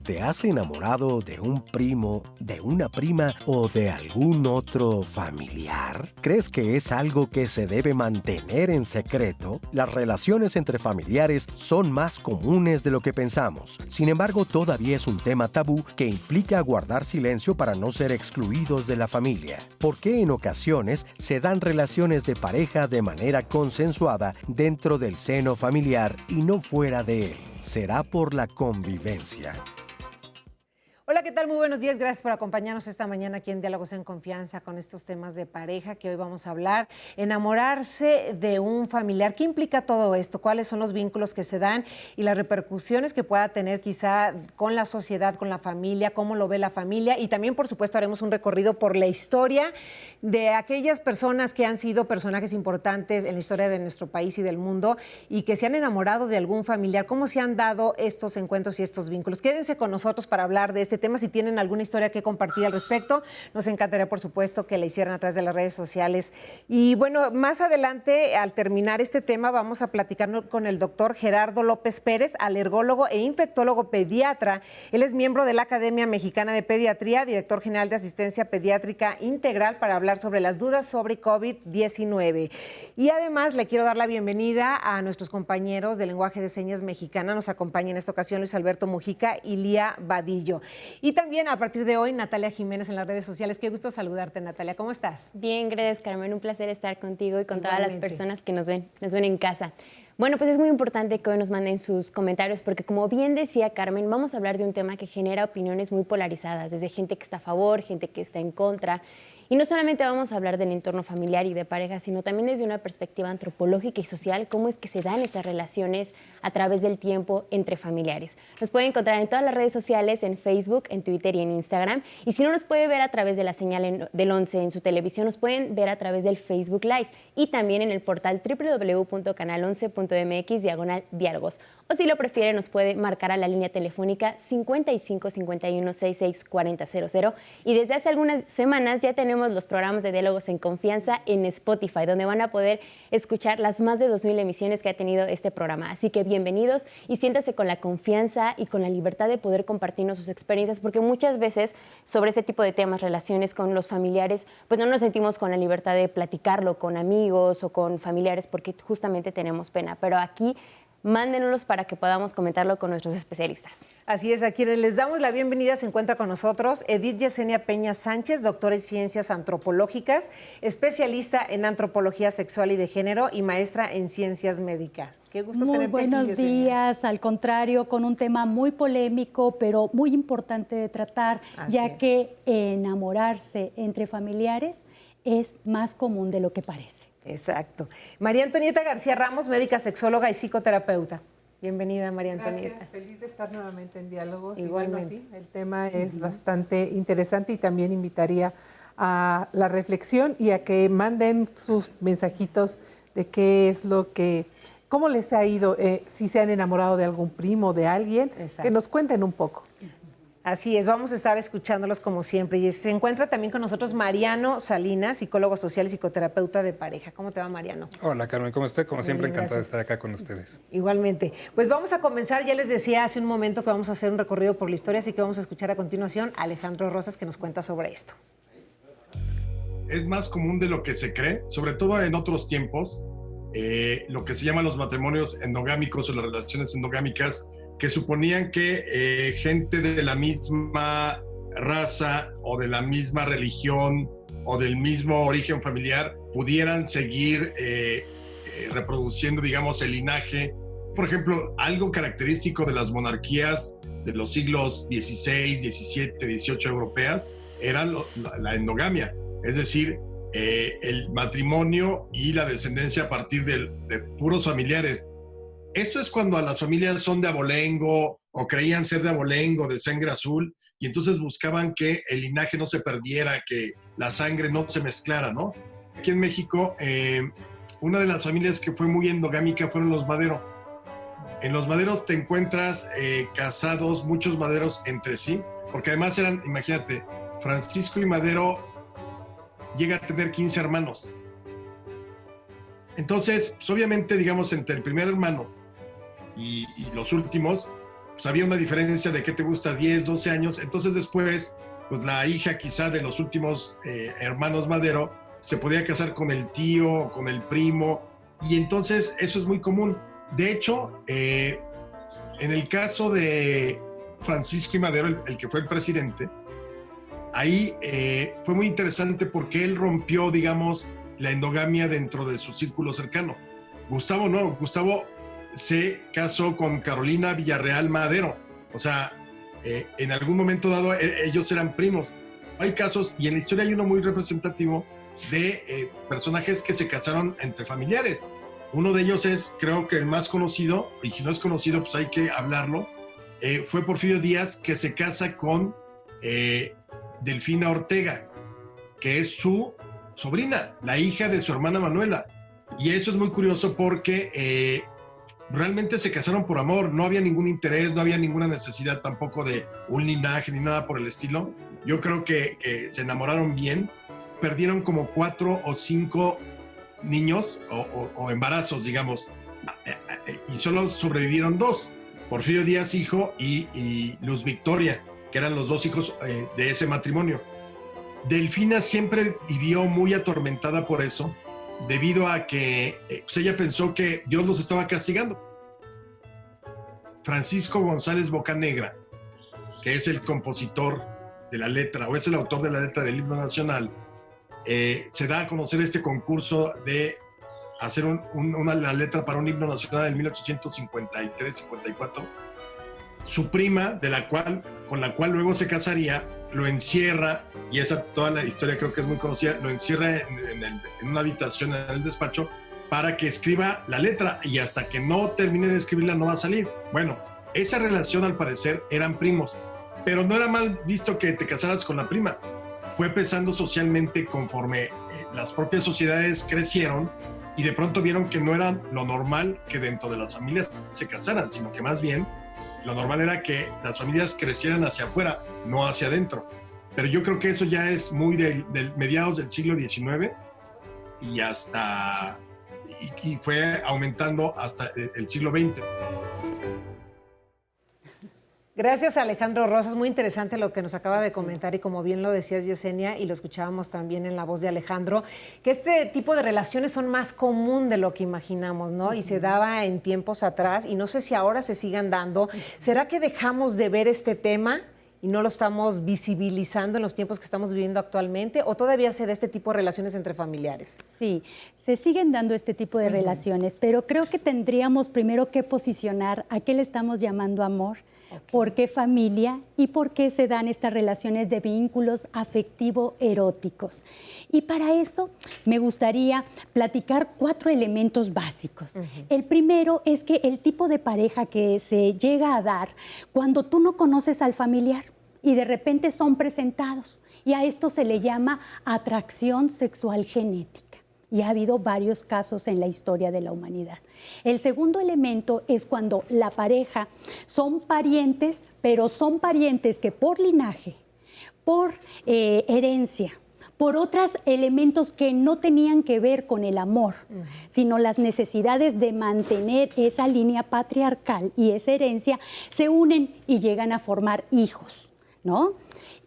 ¿Te has enamorado de un primo, de una prima o de algún otro familiar? ¿Crees que es algo que se debe mantener en secreto? Las relaciones entre familiares son más comunes de lo que pensamos. Sin embargo, todavía es un tema tabú que implica guardar silencio para no ser excluidos de la familia. ¿Por qué en ocasiones se dan relaciones de pareja de manera consensuada dentro del seno familiar y no fuera de él? ¿Será por la convivencia? Hola, ¿qué tal? Muy buenos días. Gracias por acompañarnos esta mañana aquí en Diálogos en Confianza con estos temas de pareja que hoy vamos a hablar. Enamorarse de un familiar. ¿Qué implica todo esto? ¿Cuáles son los vínculos que se dan y las repercusiones que pueda tener quizá con la sociedad, con la familia? ¿Cómo lo ve la familia? Y también, por supuesto, haremos un recorrido por la historia de aquellas personas que han sido personajes importantes en la historia de nuestro país y del mundo y que se han enamorado de algún familiar. ¿Cómo se han dado estos encuentros y estos vínculos? Quédense con nosotros para hablar de este tema. Si tienen alguna historia que compartir al respecto, nos encantaría, por supuesto, que la hicieran a través de las redes sociales. Y bueno, más adelante, al terminar este tema, vamos a platicar con el doctor Gerardo López Pérez, alergólogo e infectólogo pediatra. Él es miembro de la Academia Mexicana de Pediatría, director general de Asistencia Pediátrica Integral, para hablar sobre las dudas sobre COVID-19. Y además, le quiero dar la bienvenida a nuestros compañeros de lenguaje de señas mexicana. Nos acompaña en esta ocasión Luis Alberto Mujica y Lía Vadillo. Y también a partir de hoy, Natalia Jiménez en las redes sociales. Qué gusto saludarte, Natalia. ¿Cómo estás? Bien, gracias, Carmen. Un placer estar contigo y con Igualmente. todas las personas que nos ven en casa. Bueno, pues es muy importante que hoy nos manden sus comentarios porque, como bien decía Carmen, vamos a hablar de un tema que genera opiniones muy polarizadas, desde gente que está a favor, gente que está en contra. Y no solamente vamos a hablar del entorno familiar y de pareja, sino también desde una perspectiva antropológica y social, cómo es que se dan estas relaciones a través del tiempo entre familiares. Nos pueden encontrar en todas las redes sociales, en Facebook, en Twitter y en Instagram. Y si no nos puede ver a través de la señal del 11 en su televisión, nos pueden ver a través del Facebook Live y también en el portal www.canal11.mx/diálogos. O si lo prefiere, nos puede marcar a la línea telefónica 55 51 66 4000. Y desde hace algunas semanas ya tenemos los programas de Diálogos en Confianza en Spotify, donde van a poder escuchar las más de 2,000 emisiones que ha tenido este programa. Así que bienvenidos y siéntase con la confianza y con la libertad de poder compartirnos sus experiencias, porque muchas veces sobre ese tipo de temas, relaciones con los familiares, pues no nos sentimos con la libertad de platicarlo con amigos o con familiares porque justamente tenemos pena. Pero aquí mándenoslos para que podamos comentarlo con nuestros especialistas. Así es, a quienes les damos la bienvenida se encuentra con nosotros Edith Yesenia Peña Sánchez, doctora en Ciencias Antropológicas, especialista en Antropología Sexual y de Género y maestra en Ciencias Médicas. Qué gusto tenerte aquí, Muy buenos días, al contrario, con un tema muy polémico, pero muy importante de tratar, ya que enamorarse entre familiares es más común de lo que parece. Exacto. María Antonieta García Ramos, médica sexóloga y psicoterapeuta. Bienvenida, María Antonieta. Gracias, feliz de estar nuevamente en Diálogos. Igualmente. Y bueno, sí, el tema es bastante interesante y también invitaría a la reflexión y a que manden sus mensajitos de qué es lo que, cómo les ha ido, si se han enamorado de algún primo, de alguien, Exacto. que nos cuenten un poco. Así es, vamos a estar escuchándolos como siempre. Y se encuentra también con nosotros Mariano Salinas, psicólogo social y psicoterapeuta de pareja. ¿Cómo te va, Mariano? Hola, Carmen, ¿cómo estás? Como siempre, Bien, encantado de gracias. estar acá con ustedes. Igualmente. Pues vamos a comenzar, ya les decía hace un momento que vamos a hacer un recorrido por la historia, así que vamos a escuchar a continuación a Alejandro Rosas que nos cuenta sobre esto. Es más común de lo que se cree, sobre todo en otros tiempos, lo que se llaman los matrimonios endogámicos o las relaciones endogámicas, que suponían que gente de la misma raza o de la misma religión o del mismo origen familiar pudieran seguir reproduciendo, digamos, el linaje. Por ejemplo, algo característico de las monarquías de los siglos XVI, XVII, XVIII europeas era la endogamia, es decir, el matrimonio y la descendencia a partir de puros familiares. Esto es cuando a las familias son de abolengo o creían ser de abolengo, de sangre azul, y entonces buscaban que el linaje no se perdiera, que la sangre no se mezclara, ¿no? Aquí en México, una de las familias que fue muy endogámica fueron los Madero. En los Maderos te encuentras casados muchos Maderos entre sí, porque además eran, imagínate, Francisco y Madero llega a tener 15 hermanos. Entonces, pues obviamente, digamos, entre el primer hermano y los últimos, pues había una diferencia de, ¿qué te gusta? 10, 12 años. Entonces después, pues la hija quizá de los últimos hermanos Madero se podía casar con el tío, con el primo, y entonces eso es muy común. De hecho, en el caso de Francisco I. Madero, el que fue el presidente, ahí fue muy interesante porque él rompió, digamos, la endogamia dentro de su círculo cercano. Gustavo no, Gustavo se casó con Carolina Villarreal Madero. O sea, en algún momento dado ellos eran primos. Hay casos, y en la historia hay uno muy representativo de personajes que se casaron entre familiares. Uno de ellos es, creo que el más conocido, y si no es conocido, pues hay que hablarlo, fue Porfirio Díaz, que se casa con Delfina Ortega, que es su sobrina, la hija de su hermana Manuela. Y eso es muy curioso porque realmente se casaron por amor, no había ningún interés, no había ninguna necesidad tampoco de un linaje ni nada por el estilo. Yo creo que se enamoraron bien, perdieron como 4 o 5 niños o embarazos, digamos, y solo sobrevivieron 2, Porfirio Díaz hijo y Luz Victoria, que eran los 2 hijos de ese matrimonio. Delfina siempre vivió muy atormentada por eso, debido a que pues ella pensó que Dios los estaba castigando. Francisco González Bocanegra, que es el compositor de la letra, o es el autor de la letra del himno nacional, se da a conocer este concurso de hacer la letra para un himno nacional en 1853-54. Su prima, con la cual luego se casaría, lo encierra, y esa toda la historia creo que es muy conocida, lo encierra en una habitación en el despacho para que escriba la letra, y hasta que no termine de escribirla no va a salir. Bueno, esa relación al parecer eran primos, pero no era mal visto que te casaras con la prima. Fue pesando socialmente conforme las propias sociedades crecieron, y de pronto vieron que no era lo normal que dentro de las familias se casaran, sino que más bien lo normal era que las familias crecieran hacia afuera, no hacia adentro. Pero yo creo que eso ya es muy del mediados del siglo XIX y y fue aumentando hasta el siglo XX. Gracias, Alejandro Rosas. Muy interesante lo que nos acaba de comentar, y como bien lo decías, Yesenia, y lo escuchábamos también en la voz de Alejandro, que este tipo de relaciones son más común de lo que imaginamos, ¿no? Y se daba en tiempos atrás, y no sé si ahora se sigan dando. ¿Será que dejamos de ver este tema y no lo estamos visibilizando en los tiempos que estamos viviendo actualmente, o todavía se da este tipo de relaciones entre familiares? Sí, se siguen dando este tipo de relaciones, pero creo que tendríamos primero que posicionar a qué le estamos llamando amor. Okay. ¿Por qué familia y por qué se dan estas relaciones de vínculos afectivo-eróticos? Y para eso me gustaría platicar 4 elementos básicos. El primero es que el tipo de pareja que se llega a dar cuando tú no conoces al familiar y de repente son presentados, y a esto se le llama atracción sexual genética. Y ha habido varios casos en la historia de la humanidad. El segundo elemento es cuando la pareja son parientes, pero son parientes que por linaje, por herencia, por otros elementos que no tenían que ver con el amor, sino las necesidades de mantener esa línea patriarcal y esa herencia, se unen y llegan a formar hijos, ¿no?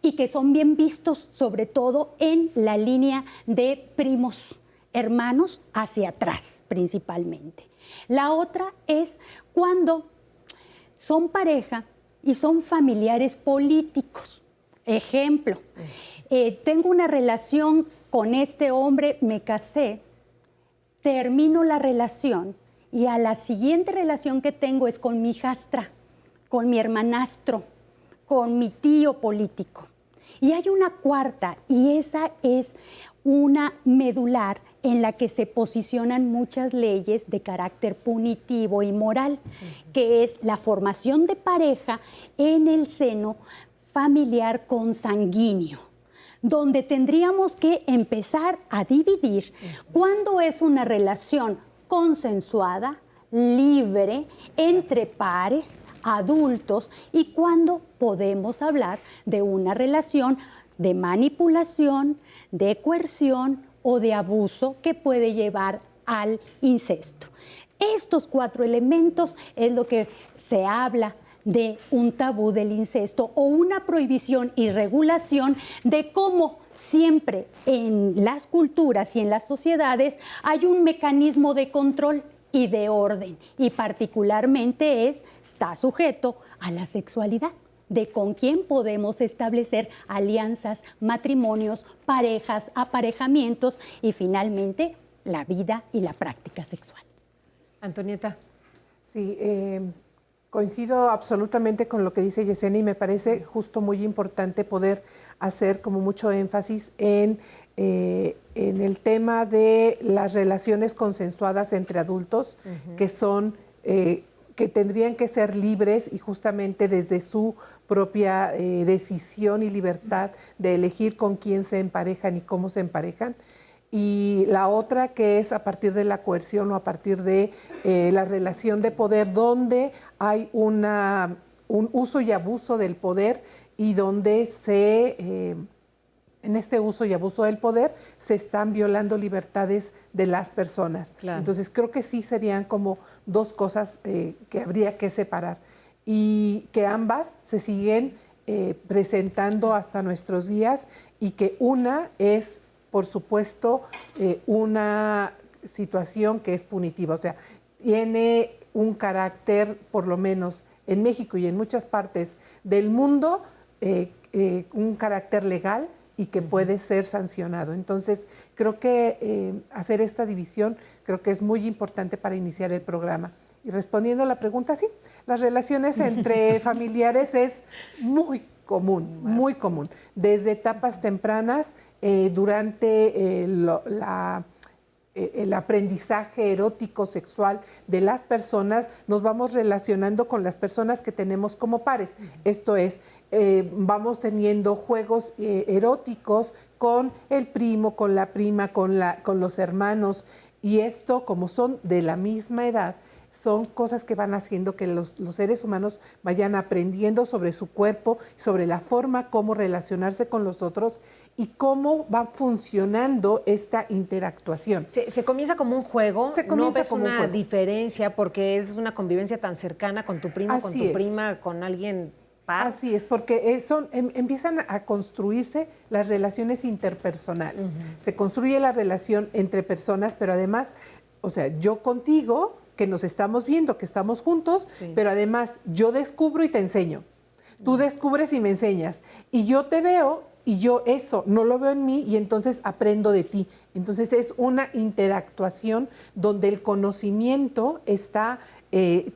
Y que son bien vistos, sobre todo en la línea de primos, hermanos hacia atrás principalmente. La otra es cuando son pareja y son familiares políticos. Ejemplo, tengo una relación con este hombre, me casé, termino la relación y a la siguiente relación que tengo es con mi hijastra, con mi hermanastro, con mi tío político. Y hay una cuarta, y esa es una medular en la que se posicionan muchas leyes de carácter punitivo y moral, que es la formación de pareja en el seno familiar consanguíneo, donde tendríamos que empezar a dividir cuándo es una relación consensuada, libre, entre pares, adultos, y cuándo podemos hablar de una relación de manipulación, de coerción o de abuso que puede llevar al incesto. Estos 4 elementos es lo que se habla de un tabú del incesto o una prohibición y regulación de cómo siempre en las culturas y en las sociedades hay un mecanismo de control y de orden, y particularmente está sujeto a la sexualidad, de con quién podemos establecer alianzas, matrimonios, parejas, aparejamientos y finalmente la vida y la práctica sexual. Antonieta. Sí, coincido absolutamente con lo que dice Yesenia y me parece justo muy importante poder hacer como mucho énfasis en el tema de las relaciones consensuadas entre adultos, que son que tendrían que ser libres y justamente desde su propia decisión y libertad de elegir con quién se emparejan y cómo se emparejan. Y la otra que es a partir de la coerción o a partir de la relación de poder, donde hay un uso y abuso del poder y donde en este uso y abuso del poder se están violando libertades de las personas. Claro. Entonces creo que sí serían como dos cosas que habría que separar y que ambas se siguen presentando hasta nuestros días y que una es, por supuesto, una situación que es punitiva, o sea, tiene un carácter, por lo menos en México y en muchas partes del mundo, un carácter legal y que puede ser sancionado. Entonces, creo que hacer esta división creo que es muy importante para iniciar el programa. Y respondiendo a la pregunta, sí, las relaciones entre familiares es muy común, desde etapas tempranas, durante el aprendizaje erótico sexual de las personas, nos vamos relacionando con las personas que tenemos como pares. Esto es, vamos teniendo juegos eróticos con el primo, con la prima, con los hermanos, y esto, como son de la misma edad, son cosas que van haciendo que los seres humanos vayan aprendiendo sobre su cuerpo, sobre la forma como relacionarse con los otros y cómo va funcionando esta interactuación. Se comienza como un juego, no ves una diferencia porque es una convivencia tan cercana con tu primo, con tu prima, con alguien par. Así es, porque empiezan a construirse las relaciones interpersonales. Se construye la relación entre personas, pero además, o sea, yo contigo, que nos estamos viendo, que estamos juntos, pero además yo descubro y te enseño. Tú descubres y me enseñas. Y yo te veo y yo eso no lo veo en mí y entonces aprendo de ti. Entonces es una interactuación donde el conocimiento está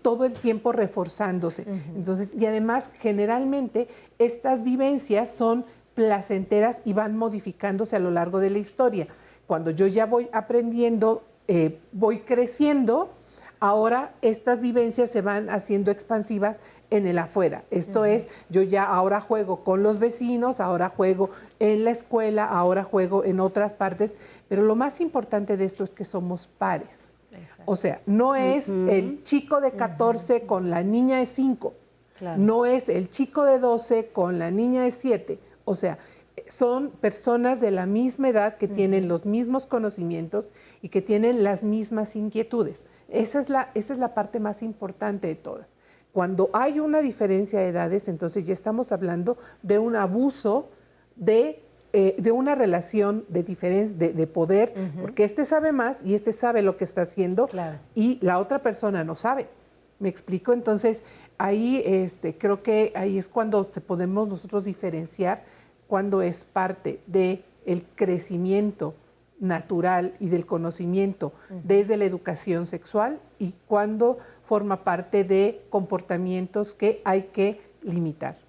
todo el tiempo reforzándose. Entonces, y además generalmente estas vivencias son placenteras y van modificándose a lo largo de la historia. Cuando yo ya voy aprendiendo, voy creciendo, ahora estas vivencias se van haciendo expansivas en el afuera. Esto es, yo ya ahora juego con los vecinos, ahora juego en la escuela, ahora juego en otras partes, pero lo más importante de esto es que somos pares. Exacto. O sea, no es el chico de 14 con la niña de 5, claro. No es el chico de 12 con la niña de 7, o sea, son personas de la misma edad que tienen los mismos conocimientos y que tienen las mismas inquietudes. Esa es la parte más importante de todas. Cuando hay una diferencia de edades, entonces ya estamos hablando de un abuso de una relación de diferencia, de poder, porque este sabe más y este sabe lo que está haciendo, claro. Y la otra persona no sabe. ¿Me explico? Entonces, ahí creo que ahí es cuando podemos nosotros diferenciar cuando es parte del crecimiento natural y del conocimiento desde la educación sexual y cuando forma parte de comportamientos que hay que limitar.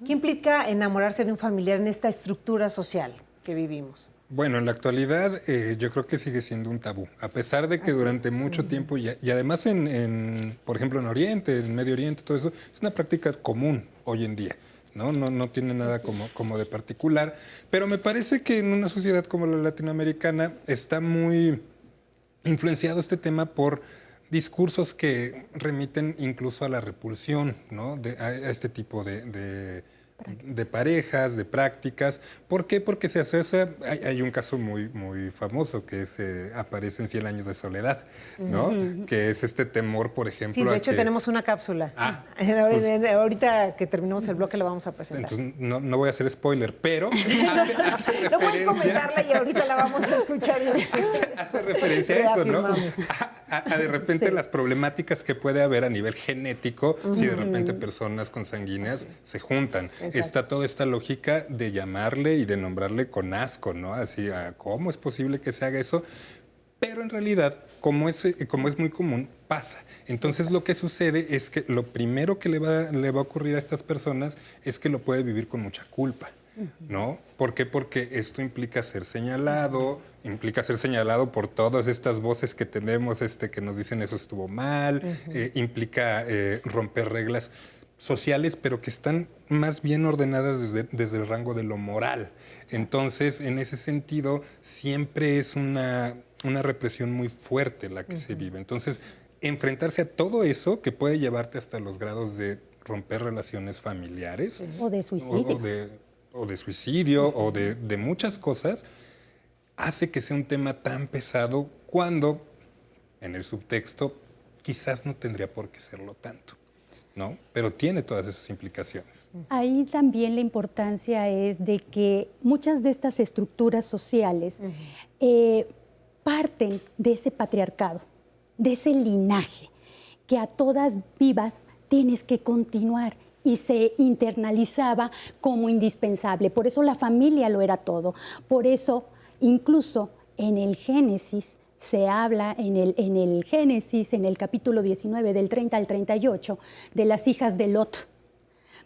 ¿Qué implica enamorarse de un familiar en esta estructura social que vivimos? Bueno, en la actualidad yo creo que sigue siendo un tabú, a pesar de que durante mucho tiempo, y además por ejemplo en Oriente, en Medio Oriente, todo eso, es una práctica común hoy en día. No tiene nada como de particular, pero me parece que en una sociedad como la latinoamericana está muy influenciado este tema por discursos que remiten incluso a la repulsión, ¿no? a este tipo de de parejas, de prácticas. ¿Por qué? Porque se asocia, hay un caso muy, muy famoso que aparece en 100 años de soledad, ¿no? Que es este temor, por ejemplo. Sí, de hecho tenemos una cápsula. Ahorita que terminemos el bloque la vamos a presentar. Entonces, no voy a hacer spoiler, pero no puedes comentarla y ahorita la vamos a escuchar. Hace referencia a eso, ¿no? A de repente las problemáticas que puede haber a nivel genético si de repente personas consanguíneas se juntan. Exacto. Está toda esta lógica de llamarle y de nombrarle con asco, ¿no? Así, ¿cómo es posible que se haga eso? Pero en realidad, como es muy común, pasa. Entonces lo que sucede es que lo primero que le va a ocurrir a estas personas es que lo puede vivir con mucha culpa, ¿no? ¿Por qué? Porque esto implica ser señalado por todas estas voces que tenemos que nos dicen eso estuvo mal, implica romper reglas sociales, pero que están más bien ordenadas desde el rango de lo moral. Entonces, en ese sentido, siempre es una represión muy fuerte la que se vive. Entonces, enfrentarse a todo eso que puede llevarte hasta los grados de romper relaciones familiares. O de suicidio. O de suicidio, o de muchas cosas, hace que sea un tema tan pesado cuando, en el subtexto, quizás no tendría por qué serlo tanto, ¿no? Pero tiene todas esas implicaciones. Ahí también la importancia es de que muchas de estas estructuras sociales parten de ese patriarcado, de ese linaje, que a todas vivas tienes que continuar, y se internalizaba como indispensable. Por eso la familia lo era todo. Por eso, incluso en el Génesis, se habla en el Génesis, en el capítulo 19, del 30 al 38, de las hijas de Lot,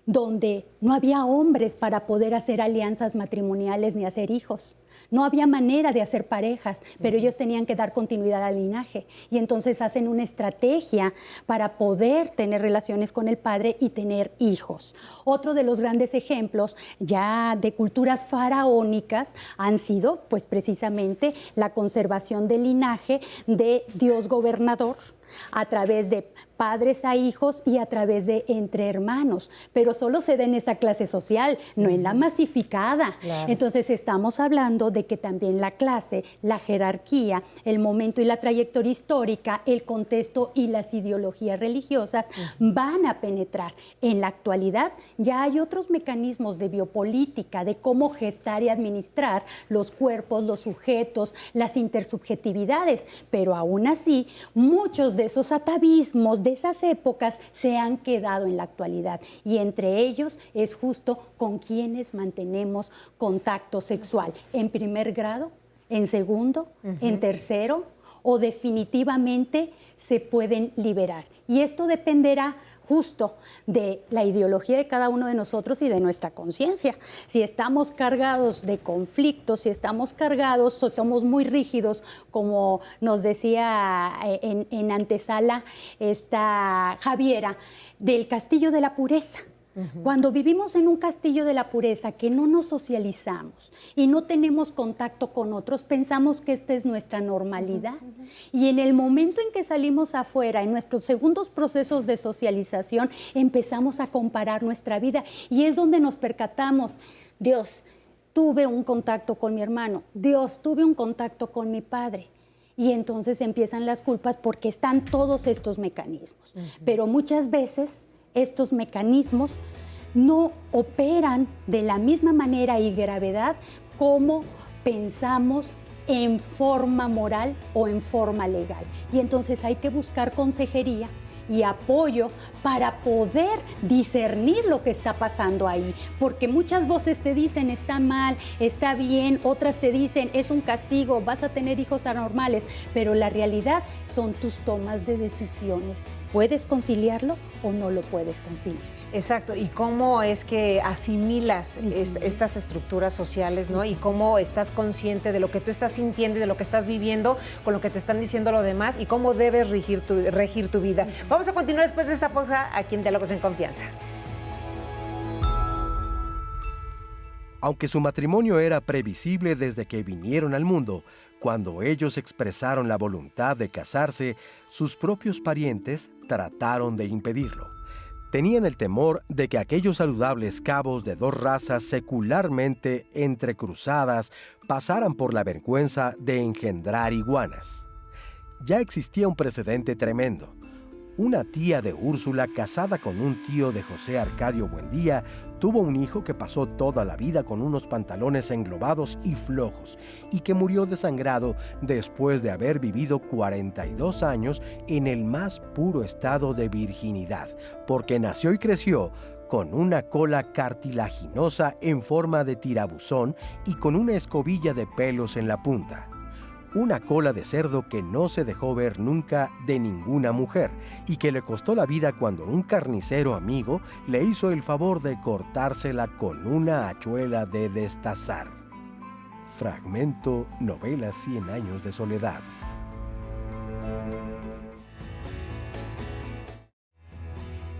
donde no había hombres para poder hacer alianzas matrimoniales ni hacer hijos. No había manera de hacer parejas, pero ellos tenían que dar continuidad al linaje. Y entonces hacen una estrategia para poder tener relaciones con el padre y tener hijos. Otro de los grandes ejemplos ya de culturas faraónicas han sido, pues precisamente, la conservación del linaje de Dios gobernador, a través de padres a hijos y a través de entre hermanos, pero solo se da en esa clase social, no en la masificada. Claro. Entonces estamos hablando de que también la clase, la jerarquía, el momento y la trayectoria histórica, el contexto y las ideologías religiosas van a penetrar. En la actualidad ya hay otros mecanismos de biopolítica, de cómo gestar y administrar los cuerpos, los sujetos, las intersubjetividades, pero aún así muchos de esos atavismos de esas épocas se han quedado en la actualidad, y entre ellos es justo con quienes mantenemos contacto sexual, en primer grado, en segundo, en tercero, o definitivamente se pueden liberar. Y esto dependerá justo de la ideología de cada uno de nosotros y de nuestra conciencia. Si estamos cargados de conflictos, si estamos cargados, o somos muy rígidos, como nos decía en antesala esta Javiera, del castillo de la pureza. Cuando vivimos en un castillo de la pureza, que no nos socializamos y no tenemos contacto con otros, pensamos que esta es nuestra normalidad. Y en el momento en que salimos afuera, en nuestros segundos procesos de socialización, empezamos a comparar nuestra vida, y es donde nos percatamos: Dios, tuve un contacto con mi hermano, Dios, tuve un contacto con mi padre. Y entonces empiezan las culpas, porque están todos estos mecanismos. Pero muchas veces estos mecanismos no operan de la misma manera y gravedad como pensamos en forma moral o en forma legal. Y entonces hay que buscar consejería y apoyo para poder discernir lo que está pasando ahí, porque muchas voces te dicen está mal, está bien, otras te dicen es un castigo, vas a tener hijos anormales, pero la realidad son tus tomas de decisiones. ¿Puedes conciliarlo o no lo puedes conciliar? Exacto, y cómo es que asimilas estas estructuras sociales, ¿no? Y cómo estás consciente de lo que tú estás sintiendo y de lo que estás viviendo con lo que te están diciendo los demás, y cómo debes regir tu vida. Vamos a continuar después de esta pausa aquí en Diálogos en Confianza. Aunque su matrimonio era previsible desde que vinieron al mundo, cuando ellos expresaron la voluntad de casarse, sus propios parientes trataron de impedirlo. Tenían el temor de que aquellos saludables cabos de dos razas secularmente entrecruzadas pasaran por la vergüenza de engendrar iguanas. Ya existía un precedente tremendo. Una tía de Úrsula, casada con un tío de José Arcadio Buendía, tuvo un hijo que pasó toda la vida con unos pantalones englobados y flojos y que murió desangrado después de haber vivido 42 años en el más puro estado de virginidad, porque nació y creció con una cola cartilaginosa en forma de tirabuzón y con una escobilla de pelos en la punta. Una cola de cerdo que no se dejó ver nunca de ninguna mujer y que le costó la vida cuando un carnicero amigo le hizo el favor de cortársela con una hachuela de destazar. Fragmento Novela 100 años de soledad.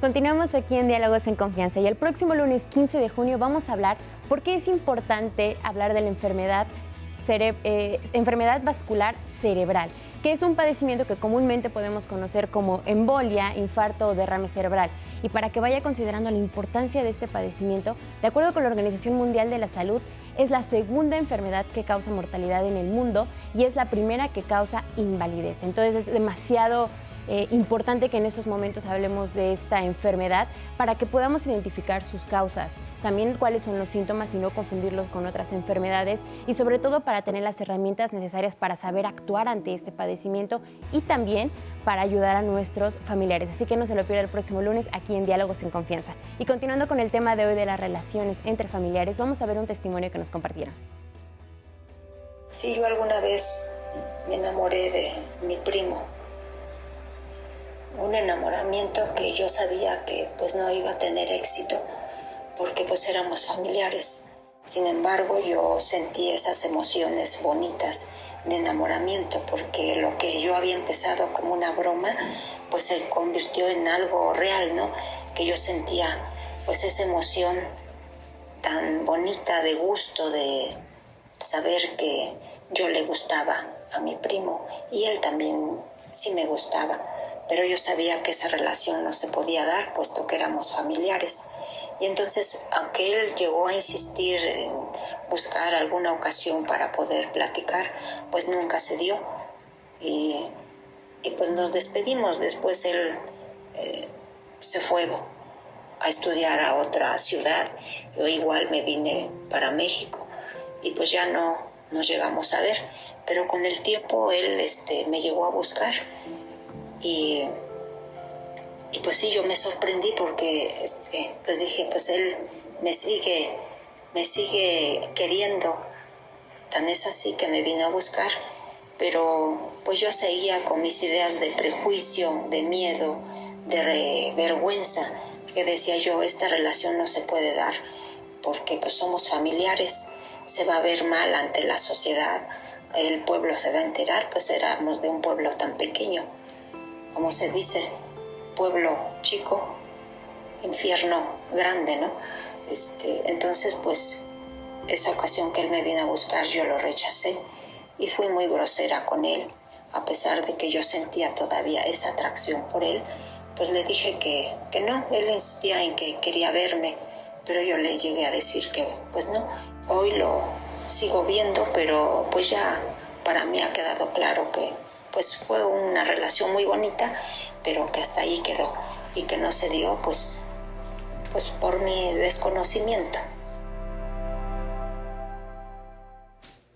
Continuamos aquí en Diálogos en Confianza y el próximo lunes 15 de junio vamos a hablar por qué es importante hablar de la enfermedad vascular cerebral, que es un padecimiento que comúnmente podemos conocer como embolia, infarto o derrame cerebral. Y para que vaya considerando la importancia de este padecimiento, de acuerdo con la Organización Mundial de la Salud, es la segunda enfermedad que causa mortalidad en el mundo y es la primera que causa invalidez. Entonces es demasiado importante que en estos momentos hablemos de esta enfermedad para que podamos identificar sus causas, también cuáles son los síntomas y no confundirlos con otras enfermedades y sobre todo para tener las herramientas necesarias para saber actuar ante este padecimiento y también para ayudar a nuestros familiares. Así que no se lo pierda el próximo lunes aquí en Diálogos en Confianza. Y continuando con el tema de hoy de las relaciones entre familiares, vamos a ver un testimonio que nos compartieron. Sí, yo alguna vez me enamoré de mi primo. Un enamoramiento que yo sabía que pues no iba a tener éxito porque pues éramos familiares. Sin embargo, yo sentí esas emociones bonitas de enamoramiento porque lo que yo había empezado como una broma pues se convirtió en algo real, ¿no? Que yo sentía pues esa emoción tan bonita de gusto de saber que yo le gustaba a mi primo y él también sí me gustaba. Pero yo sabía que esa relación no se podía dar, puesto que éramos familiares. Y entonces, aunque él llegó a insistir en buscar alguna ocasión para poder platicar, pues nunca se dio. Y pues nos despedimos. Después él se fue a estudiar a otra ciudad. Yo igual me vine para México. Y pues ya no nos llegamos a ver. Pero con el tiempo él me llegó a buscar. Y pues sí, yo me sorprendí porque pues dije, pues él me sigue queriendo. Tan es así que me vino a buscar, pero pues yo seguía con mis ideas de prejuicio, de miedo, de vergüenza, porque decía yo, esta relación no se puede dar porque pues somos familiares, se va a ver mal ante la sociedad, el pueblo se va a enterar, pues éramos de un pueblo tan pequeño. Como se dice, pueblo chico, infierno grande, ¿no? Entonces, pues, esa ocasión que él me vino a buscar, yo lo rechacé y fui muy grosera con él, a pesar de que yo sentía todavía esa atracción por él, pues le dije que no, él insistía en que quería verme, pero yo le llegué a decir que, pues no, hoy lo sigo viendo, pero pues ya para mí ha quedado claro que pues fue una relación muy bonita, pero que hasta ahí quedó y que no se dio pues por mi desconocimiento.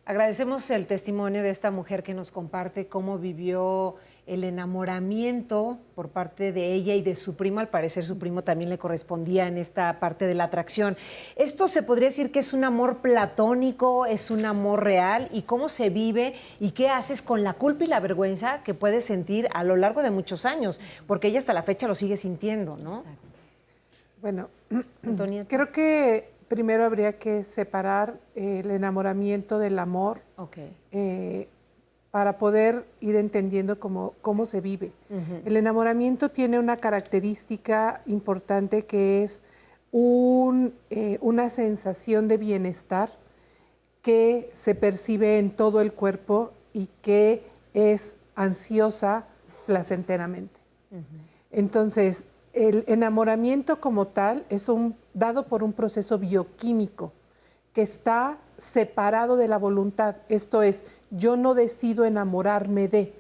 Agradecemos el testimonio de esta mujer que nos comparte cómo vivió el enamoramiento por parte de ella y de su primo. Al parecer su primo también le correspondía en esta parte de la atracción. ¿Esto se podría decir que es un amor platónico, es un amor real? ¿Y cómo se vive? ¿Y qué haces con la culpa y la vergüenza que puedes sentir a lo largo de muchos años? Porque ella hasta la fecha lo sigue sintiendo, ¿no? Exacto. Bueno, Antonieta. Creo que primero habría que separar el enamoramiento del amor. Okay. Para poder ir entendiendo cómo se vive. Uh-huh. El enamoramiento tiene una característica importante que es una sensación de bienestar que se percibe en todo el cuerpo y que es ansiosa placenteramente. Uh-huh. Entonces, el enamoramiento como tal es dado por un proceso bioquímico que está separado de la voluntad. Esto es, yo no decido enamorarme de,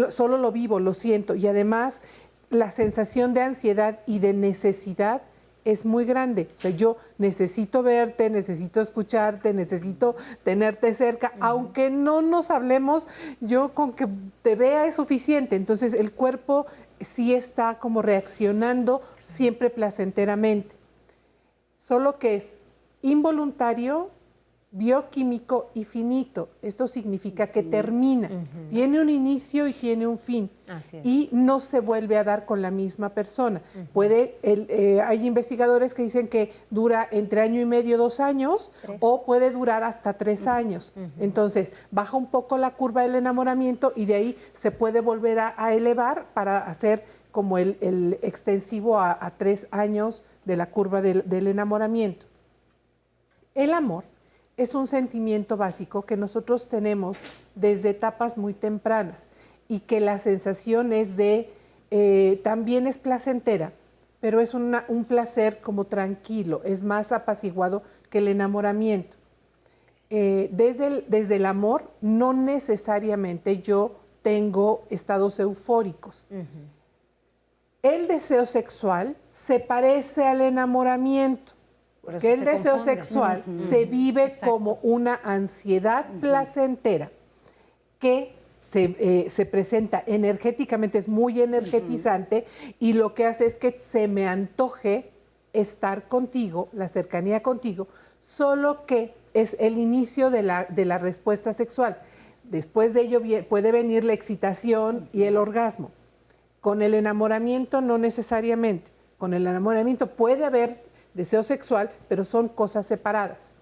solo lo vivo, lo siento. Y además, la sensación de ansiedad y de necesidad es muy grande. O sea, yo necesito verte, necesito escucharte, necesito tenerte cerca, aunque no nos hablemos, yo con que te vea es suficiente. Entonces, el cuerpo sí está como reaccionando siempre placenteramente. Solo que es involuntario, bioquímico y finito. Esto significa que termina. Tiene un inicio y tiene un fin. Así es. Y no se vuelve a dar con la misma persona. Hay investigadores que dicen que dura entre 1 año y medio, 2 años, o puede durar hasta 3 años. Entonces, baja un poco la curva del enamoramiento y de ahí se puede volver a elevar para hacer como el extensivo a 3 años de la curva del enamoramiento. El amor es un sentimiento básico que nosotros tenemos desde etapas muy tempranas y que la sensación es también es placentera, pero es un placer como tranquilo, es más apaciguado que el enamoramiento. Desde el amor no necesariamente yo tengo estados eufóricos. El deseo sexual se parece al enamoramiento. Que el deseo sexual se vive como una ansiedad placentera que se presenta energéticamente, es muy energetizante y lo que hace es que se me antoje estar contigo, la cercanía contigo, solo que es el inicio de la respuesta sexual. Después de ello puede venir la excitación y el orgasmo. Con el enamoramiento no necesariamente. Con el enamoramiento puede haber deseo sexual, pero son cosas separadas.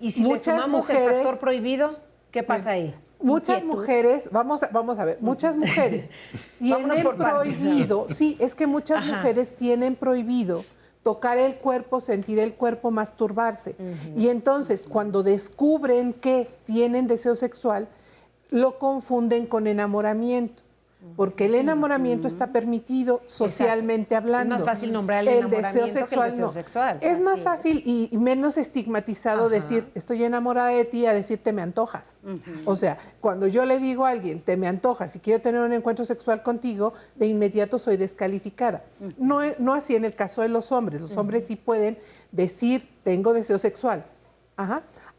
Y si le sumamos el factor prohibido, ¿qué pasa ahí? Muchas mujeres, vamos a ver, muchas mujeres tienen prohibido, sí, es que muchas mujeres tienen prohibido tocar el cuerpo, sentir el cuerpo, masturbarse. Y entonces, cuando descubren que tienen deseo sexual, lo confunden con enamoramiento. Porque el enamoramiento está permitido socialmente hablando. Es más fácil nombrar el enamoramiento que el deseo sexual. Es más fácil y menos estigmatizado decir estoy enamorada de ti a decir te me antojas. O sea, cuando yo le digo a alguien te me antojas y quiero tener un encuentro sexual contigo, de inmediato soy descalificada. No así en el caso de los hombres. Los hombres sí pueden decir tengo deseo sexual.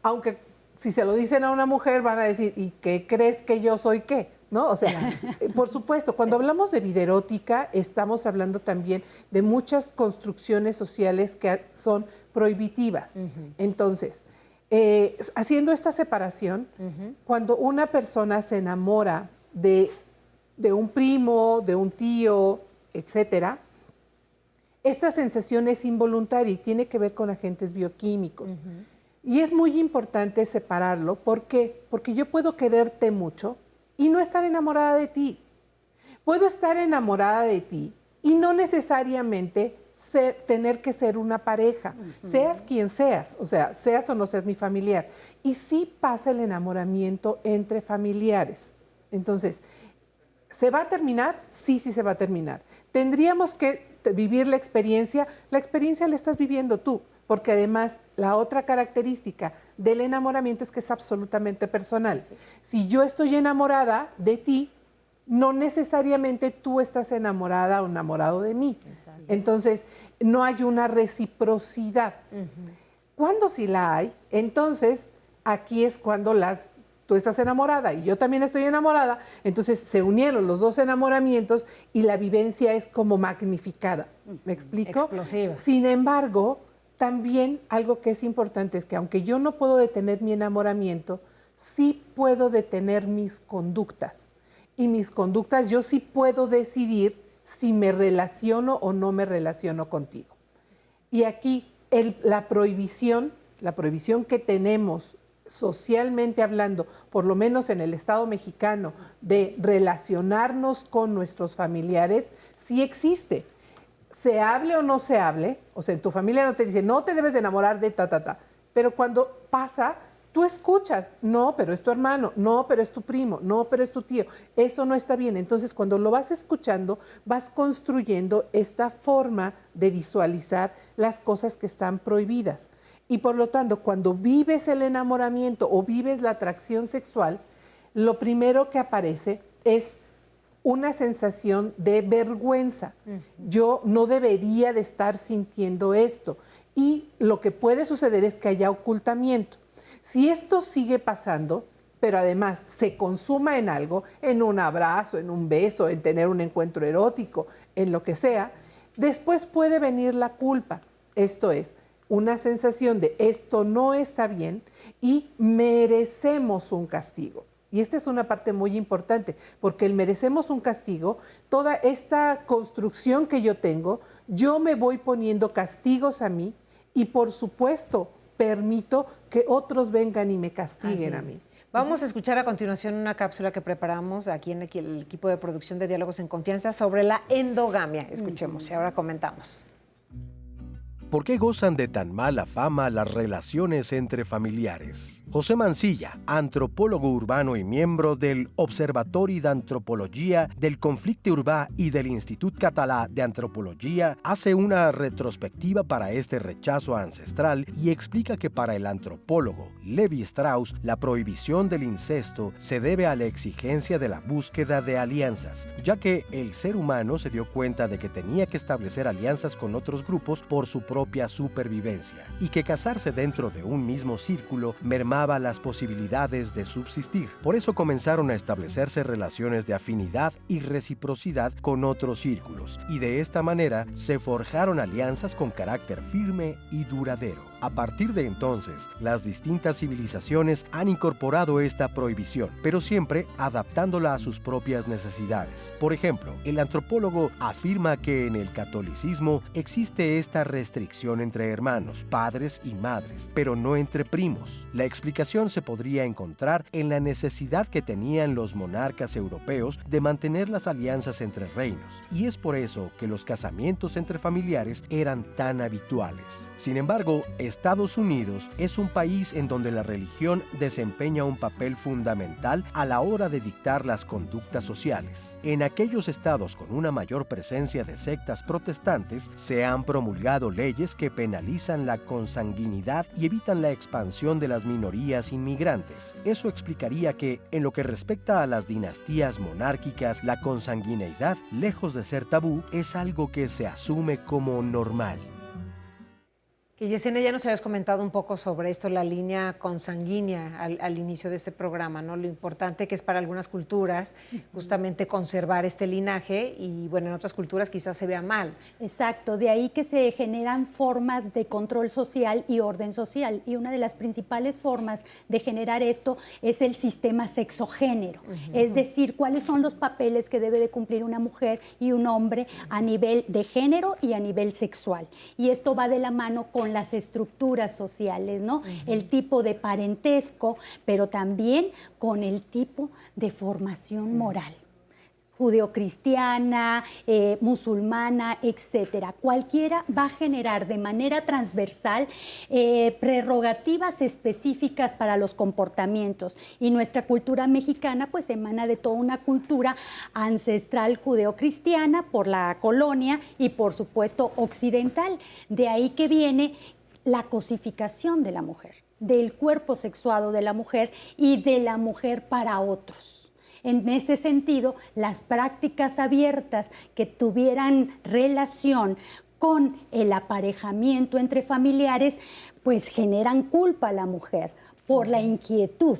Aunque si se lo dicen a una mujer van a decir ¿y qué crees que yo soy qué? ¿No? O sea, por supuesto, cuando hablamos de vida erótica, estamos hablando también de muchas construcciones sociales que son prohibitivas. Entonces, haciendo esta separación, cuando una persona se enamora de un primo, de un tío, etcétera, esta sensación es involuntaria y tiene que ver con agentes bioquímicos. Y es muy importante separarlo. ¿Por qué? Porque yo puedo quererte mucho y no estar enamorada de ti. Puedo estar enamorada de ti y no necesariamente tener que ser una pareja, seas quien seas, o sea, seas o no seas mi familiar. Y sí pasa el enamoramiento entre familiares. Entonces, ¿se va a terminar? Sí, sí se va a terminar. Tendríamos que vivir la experiencia la estás viviendo tú, porque además la otra característica del enamoramiento es que es absolutamente personal. Sí. Si yo estoy enamorada de ti, no necesariamente tú estás enamorada o enamorado de mí. Exacto. Entonces, no hay una reciprocidad. Cuando sí la hay, entonces aquí es cuando tú estás enamorada y yo también estoy enamorada, entonces se unieron los dos enamoramientos y la vivencia es como magnificada. ¿Me explico? Explosiva. Sin embargo, también algo que es importante es que aunque yo no puedo detener mi enamoramiento, sí puedo detener mis conductas. Y mis conductas yo sí puedo decidir si me relaciono o no me relaciono contigo. Y aquí la prohibición que tenemos socialmente hablando, por lo menos en el Estado mexicano, de relacionarnos con nuestros familiares, sí existe. Se hable o no se hable, o sea, en tu familia no te dice, no te debes de enamorar de ta, ta, ta, pero cuando pasa, Tú escuchas, no, pero es tu hermano, no, pero es tu primo, no, pero es tu tío. Eso no está bien. Entonces, cuando lo vas escuchando, vas construyendo esta forma de visualizar las cosas que están prohibidas. Y por lo tanto, cuando vives el enamoramiento o vives la atracción sexual, lo primero que aparece es una sensación de vergüenza. Yo no debería de estar sintiendo esto. Y lo que puede suceder es que haya ocultamiento. Si esto sigue pasando, pero además se consuma en algo, en un abrazo, en un beso, en tener un encuentro erótico, en lo que sea, después puede venir la culpa. Esto es, una sensación de esto no está bien y merecemos un castigo. Y esta es una parte muy importante, porque el merecemos un castigo, toda esta construcción que yo tengo, yo me voy poniendo castigos a mí y por supuesto permito que otros vengan y me castiguen a mí. Vamos a escuchar a continuación una cápsula que preparamos aquí en el equipo de producción de Diálogos en Confianza sobre la endogamia. Escuchemos y ahora comentamos. ¿Por qué gozan de tan mala fama las relaciones entre familiares? José Mancilla, antropólogo urbano y miembro del Observatori d'Antropologia del Conflicte Urbà y del Institut Català de Antropología, hace una retrospectiva para este rechazo ancestral y explica que para el antropólogo Levi Strauss, la prohibición del incesto se debe a la exigencia de la búsqueda de alianzas, ya que el ser humano se dio cuenta de que tenía que establecer alianzas con otros grupos por su propia supervivencia, y que casarse dentro de un mismo círculo mermaba las posibilidades de subsistir. Por eso comenzaron a establecerse relaciones de afinidad y reciprocidad con otros círculos, y de esta manera se forjaron alianzas con carácter firme y duradero. A partir de entonces, las distintas civilizaciones han incorporado esta prohibición, pero siempre adaptándola a sus propias necesidades. Por ejemplo, el antropólogo afirma que en el catolicismo existe esta restricción entre hermanos, padres y madres, pero no entre primos. La explicación se podría encontrar en la necesidad que tenían los monarcas europeos de mantener las alianzas entre reinos, y es por eso que los casamientos entre familiares eran tan habituales. Sin embargo, Estados Unidos es un país en donde la religión desempeña un papel fundamental a la hora de dictar las conductas sociales. En aquellos estados con una mayor presencia de sectas protestantes, se han promulgado leyes que penalizan la consanguinidad y evitan la expansión de las minorías inmigrantes. Eso explicaría que, en lo que respecta a las dinastías monárquicas, la consanguineidad, lejos de ser tabú, es algo que se asume como normal. Y Yesenia, ya nos habías comentado un poco sobre esto, la línea consanguínea al inicio de este programa, ¿no? Lo importante que es para algunas culturas justamente conservar este linaje y, bueno, en otras culturas quizás se vea mal. Exacto, de ahí que se generan formas de control social y orden social. Y una de las principales formas de generar esto es el sistema sexogénero. Es decir, cuáles son los papeles que debe de cumplir una mujer y un hombre a nivel de género y a nivel sexual. Y esto va de la mano con las estructuras sociales, ¿no? El tipo de parentesco, pero también con el tipo de formación moral. Judeocristiana, musulmana, etcétera. Cualquiera va a generar de manera transversal prerrogativas específicas para los comportamientos. Y nuestra cultura mexicana pues emana de toda una cultura ancestral judeocristiana por la colonia y por supuesto occidental. De ahí que viene la cosificación de la mujer, del cuerpo sexuado de la mujer y de la mujer para otros. En ese sentido, las prácticas abiertas que tuvieran relación con el aparejamiento entre familiares, pues generan culpa a la mujer por la inquietud,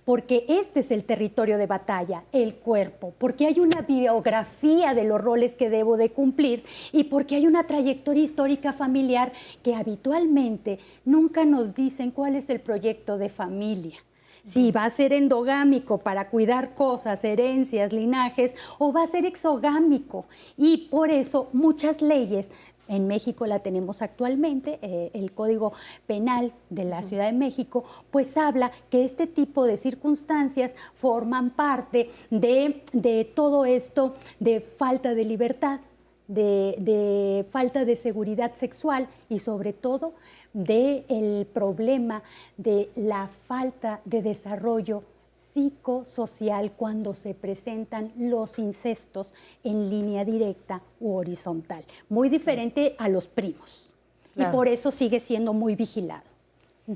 porque este es el territorio de batalla, el cuerpo, porque hay una biografía de los roles que debo de cumplir y porque hay una trayectoria histórica familiar que habitualmente nunca nos dicen cuál es el proyecto de familia. Si va a ser endogámico para cuidar cosas, herencias, linajes, o va a ser exogámico. Y por eso muchas leyes, en México la tenemos actualmente, el Código Penal de la Ciudad de México, pues habla que este tipo de circunstancias forman parte de todo esto de falta de libertad, de falta de seguridad sexual y sobre todo del problema de la falta de desarrollo psicosocial cuando se presentan los incestos en línea directa u horizontal. Muy diferente a los primos. Claro. Y por eso sigue siendo muy vigilado.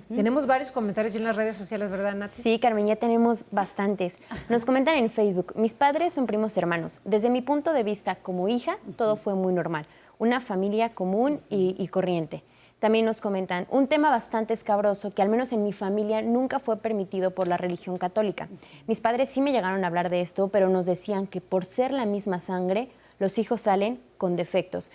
Tenemos varios comentarios en las redes sociales, ¿verdad, Nati? Sí, Carmen, ya tenemos bastantes. Nos comentan en Facebook, mis padres son primos hermanos. Desde mi punto de vista como hija, todo fue muy normal. Una familia común y corriente. También nos comentan, un tema bastante escabroso que al menos en mi familia nunca fue permitido por la religión católica. Mis padres sí me llegaron a hablar de esto, pero nos decían que por ser la misma sangre, los hijos salen con defectos.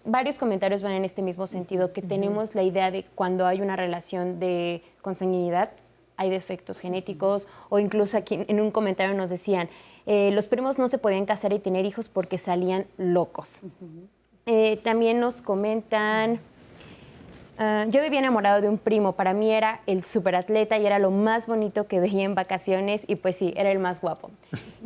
Varios comentarios van en este mismo sentido, que tenemos la idea de cuando hay una relación de consanguinidad, hay defectos genéticos, o incluso aquí en un comentario nos decían, los primos no se podían casar y tener hijos porque salían locos. También nos comentan... yo vivía enamorado de un primo, para mí era el superatleta y era lo más bonito que veía en vacaciones y pues sí, era el más guapo.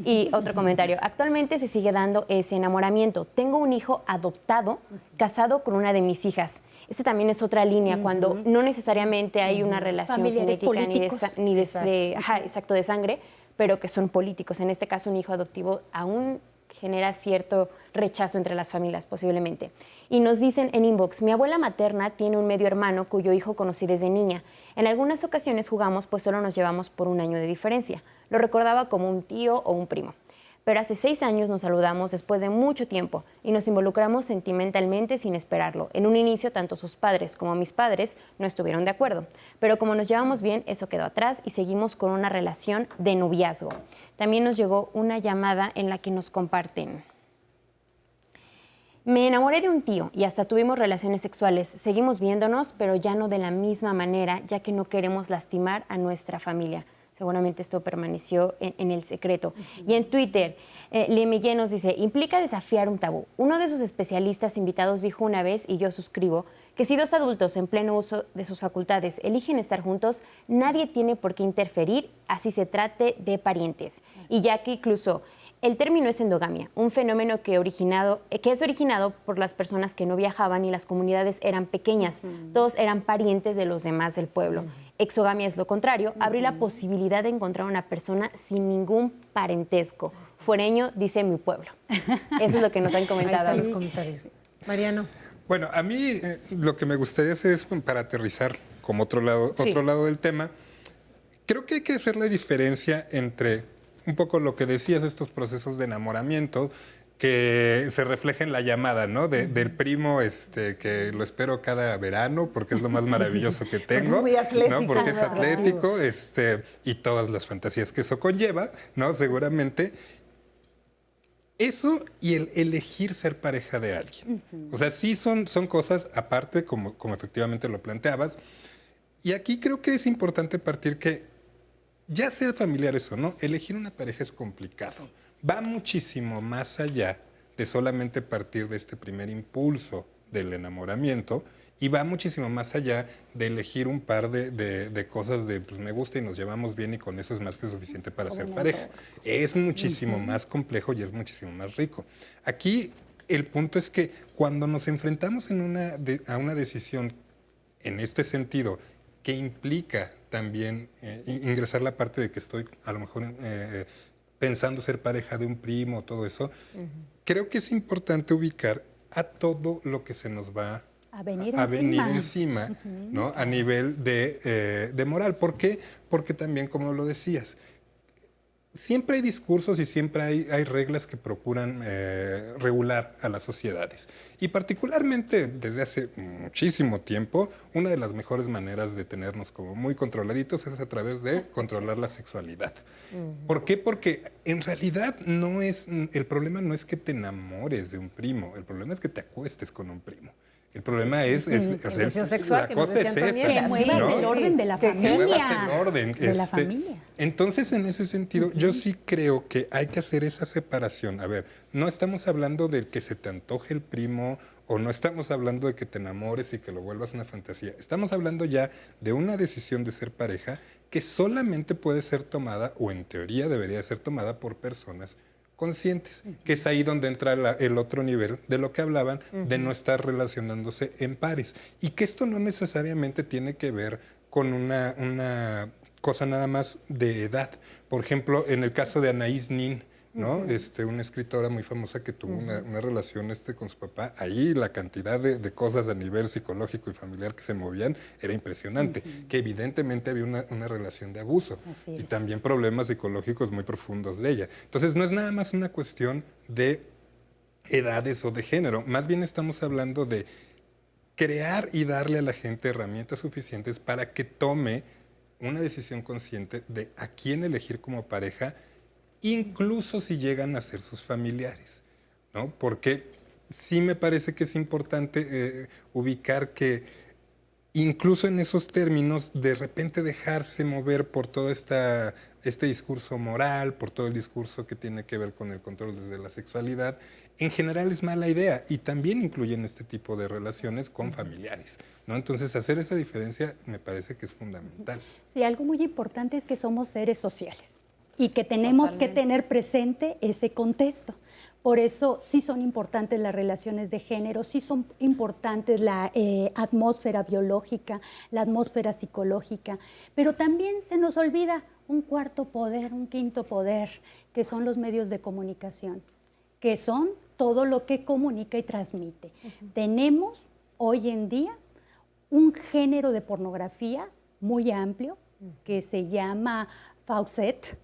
Y otro comentario, actualmente se sigue dando ese enamoramiento. Tengo un hijo adoptado, casado con una de mis hijas. Esta también es otra línea, cuando no necesariamente hay una relación familiares genética ni de sangre, pero que son políticos. En este caso, un hijo adoptivo aún genera cierto rechazo entre las familias, posiblemente. Y nos dicen en inbox, mi abuela materna tiene un medio hermano cuyo hijo conocí desde niña. En algunas ocasiones jugamos, pues solo nos llevamos por un año de diferencia. Lo recordaba como un tío o un primo. Pero hace 6 años nos saludamos después de mucho tiempo y nos involucramos sentimentalmente sin esperarlo. En un inicio, tanto sus padres como mis padres no estuvieron de acuerdo. Pero como nos llevamos bien, eso quedó atrás y seguimos con una relación de noviazgo. También nos llegó una llamada en la que nos comparten. Me enamoré de un tío y hasta tuvimos relaciones sexuales. Seguimos viéndonos, pero ya no de la misma manera, ya que no queremos lastimar a nuestra familia. Seguramente esto permaneció en el secreto. Y en Twitter, Le Miguel nos dice, implica desafiar un tabú. Uno de sus especialistas invitados dijo una vez, y yo suscribo, que si 2 adultos en pleno uso de sus facultades eligen estar juntos, nadie tiene por qué interferir, así se trate de parientes. Y ya que incluso el término es endogamia, un fenómeno que es originado por las personas que no viajaban y las comunidades eran pequeñas. Todos eran parientes de los demás del pueblo. Exogamia es lo contrario, abrir la posibilidad de encontrar una persona sin ningún parentesco. Fuereño, dice mi pueblo. Eso es lo que nos han comentado. Ahí están los comentarios. Mariano. Bueno, a mí lo que me gustaría hacer es, para aterrizar como otro lado del tema, creo que hay que hacer la diferencia entre un poco lo que decías, estos procesos de enamoramiento que se refleja en la llamada, ¿no? Del primo que lo espero cada verano porque es lo más maravilloso que tengo. Es muy atlético. ¿No? Porque es atlético, y todas las fantasías que eso conlleva, ¿no? Seguramente. Eso y el elegir ser pareja de alguien. O sea, sí son cosas aparte, como efectivamente lo planteabas. Y aquí creo que es importante partir que, ya sea familiares o no, elegir una pareja es complicado. Va muchísimo más allá de solamente partir de este primer impulso del enamoramiento y va muchísimo más allá de elegir un par de cosas de pues me gusta y nos llevamos bien y con eso es más que suficiente para ser pareja. Es muchísimo más complejo y es muchísimo más rico. Aquí el punto es que cuando nos enfrentamos a una decisión en este sentido que implica también ingresar la parte de que estoy a lo mejor pensando ser pareja de un primo, todo eso, creo que es importante ubicar a todo lo que se nos va a venir encima, ¿no? A nivel de moral. ¿Por qué? Porque también, como lo decías, siempre hay discursos y siempre hay reglas que procuran regular a las sociedades. Y particularmente desde hace muchísimo tiempo, una de las mejores maneras de tenernos como muy controladitos es a través de controlar la sexualidad. ¿Por qué? Porque en realidad el problema no es que te enamores de un primo, el problema es que te acuestes con un primo. El problema es sexual, la cosa es esa, que muevas el orden de la familia. Que muevas el orden. De la familia. Entonces, en ese sentido, yo sí creo que hay que hacer esa separación. A ver, no estamos hablando de que se te antoje el primo o no estamos hablando de que te enamores y que lo vuelvas una fantasía. Estamos hablando ya de una decisión de ser pareja que solamente puede ser tomada, o en teoría debería ser tomada por personas conscientes, que es ahí donde entra el otro nivel de lo que hablaban, de no estar relacionándose en pares. Y que esto no necesariamente tiene que ver con una cosa nada más de edad. Por ejemplo, en el caso de Anaïs Nin, ¿no? Una escritora muy famosa que tuvo una relación con su papá. Ahí la cantidad de cosas a nivel psicológico y familiar que se movían era impresionante, que evidentemente había una relación de abuso y también problemas psicológicos muy profundos de ella. Entonces no es nada más una cuestión de edades o de género, más bien estamos hablando de crear y darle a la gente herramientas suficientes para que tome una decisión consciente de a quién elegir como pareja, incluso si llegan a ser sus familiares, ¿no? Porque sí me parece que es importante ubicar que incluso en esos términos, de repente dejarse mover por todo este discurso moral, por todo el discurso que tiene que ver con el control desde la sexualidad, en general es mala idea y también incluyen este tipo de relaciones con familiares, ¿no? Entonces, hacer esa diferencia me parece que es fundamental. Sí, algo muy importante es que somos seres sociales y que tenemos que tener presente ese contexto. Por eso sí son importantes las relaciones de género, sí son importantes la atmósfera biológica, la atmósfera psicológica, pero también se nos olvida un cuarto poder, un quinto poder, que son los medios de comunicación, que son todo lo que comunica y transmite. Tenemos hoy en día un género de pornografía muy amplio que se llama Faucet,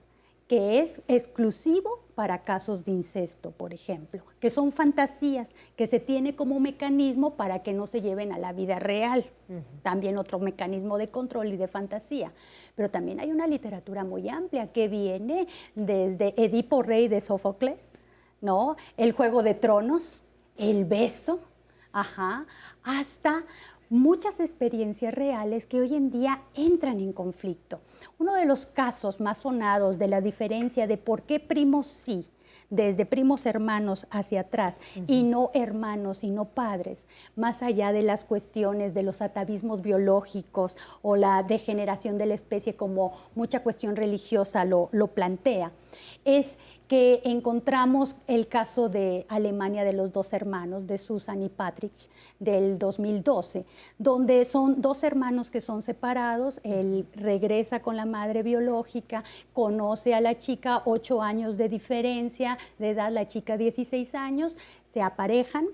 que es exclusivo para casos de incesto, por ejemplo, que son fantasías que se tiene como mecanismo para que no se lleven a la vida real. También otro mecanismo de control y de fantasía. Pero también hay una literatura muy amplia que viene desde Edipo Rey de Sófocles, ¿no? El Juego de Tronos, el beso, hasta muchas experiencias reales que hoy en día entran en conflicto. Uno de los casos más sonados de la diferencia de por qué primos sí, desde primos hermanos hacia atrás, y no hermanos y no padres, más allá de las cuestiones de los atavismos biológicos o la degeneración de la especie, como mucha cuestión religiosa lo plantea, es que encontramos el caso de Alemania de los dos hermanos, de Susan y Patrick, del 2012, donde son dos hermanos que son separados. Él regresa con la madre biológica, conoce a la chica, 8 años de diferencia de edad, la chica 16 años, se aparejan,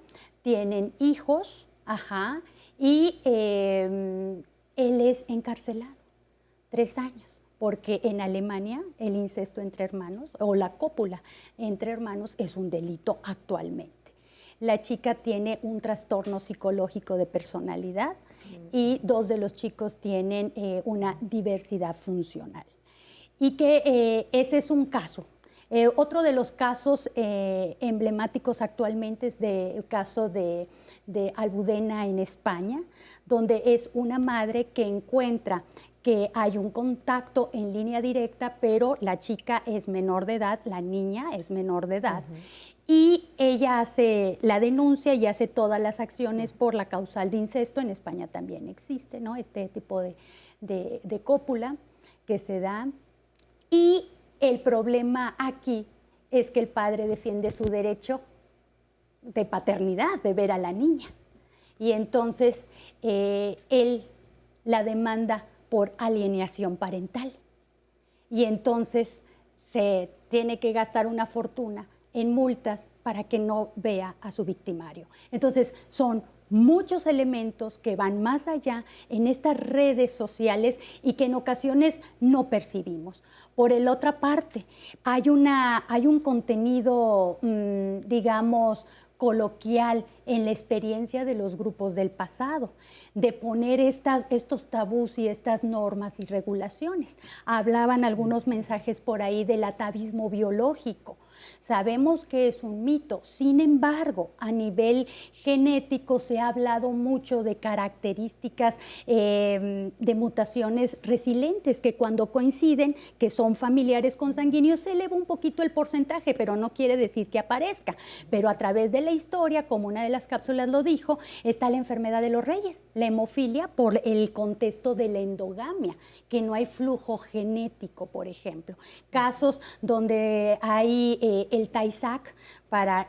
tienen hijos, y él es encarcelado, 3 años. Porque en Alemania el incesto entre hermanos o la cópula entre hermanos es un delito actualmente. La chica tiene un trastorno psicológico de personalidad y 2 de los chicos tienen una diversidad funcional. Y que ese es un caso. Otro de los casos emblemáticos actualmente es el caso de Almudena en España, donde es una madre que encuentra que hay un contacto en línea directa, pero la chica es menor de edad, la niña es menor de edad, y ella hace la denuncia y hace todas las acciones por la causal de incesto. En España también existe, ¿no?, este tipo de cópula que se da, y el problema aquí es que el padre defiende su derecho de paternidad, de ver a la niña, y entonces él la demanda por alienación parental. Y entonces se tiene que gastar una fortuna en multas para que no vea a su victimario. Entonces son muchos elementos que van más allá en estas redes sociales y que en ocasiones no percibimos. Por la otra parte, hay un contenido, digamos, coloquial en la experiencia de los grupos del pasado, de poner estos tabús y estas normas y regulaciones. Hablaban algunos mensajes por ahí del atavismo biológico. Sabemos que es un mito, sin embargo, a nivel genético se ha hablado mucho de características de mutaciones resilientes que cuando coinciden, que son familiares consanguíneos, se eleva un poquito el porcentaje, pero no quiere decir que aparezca. Pero a través de la historia, como una de las cápsulas lo dijo, está la enfermedad de los reyes, la hemofilia, por el contexto de la endogamia, que no hay flujo genético, por ejemplo. Casos donde hay el Tay-Sachs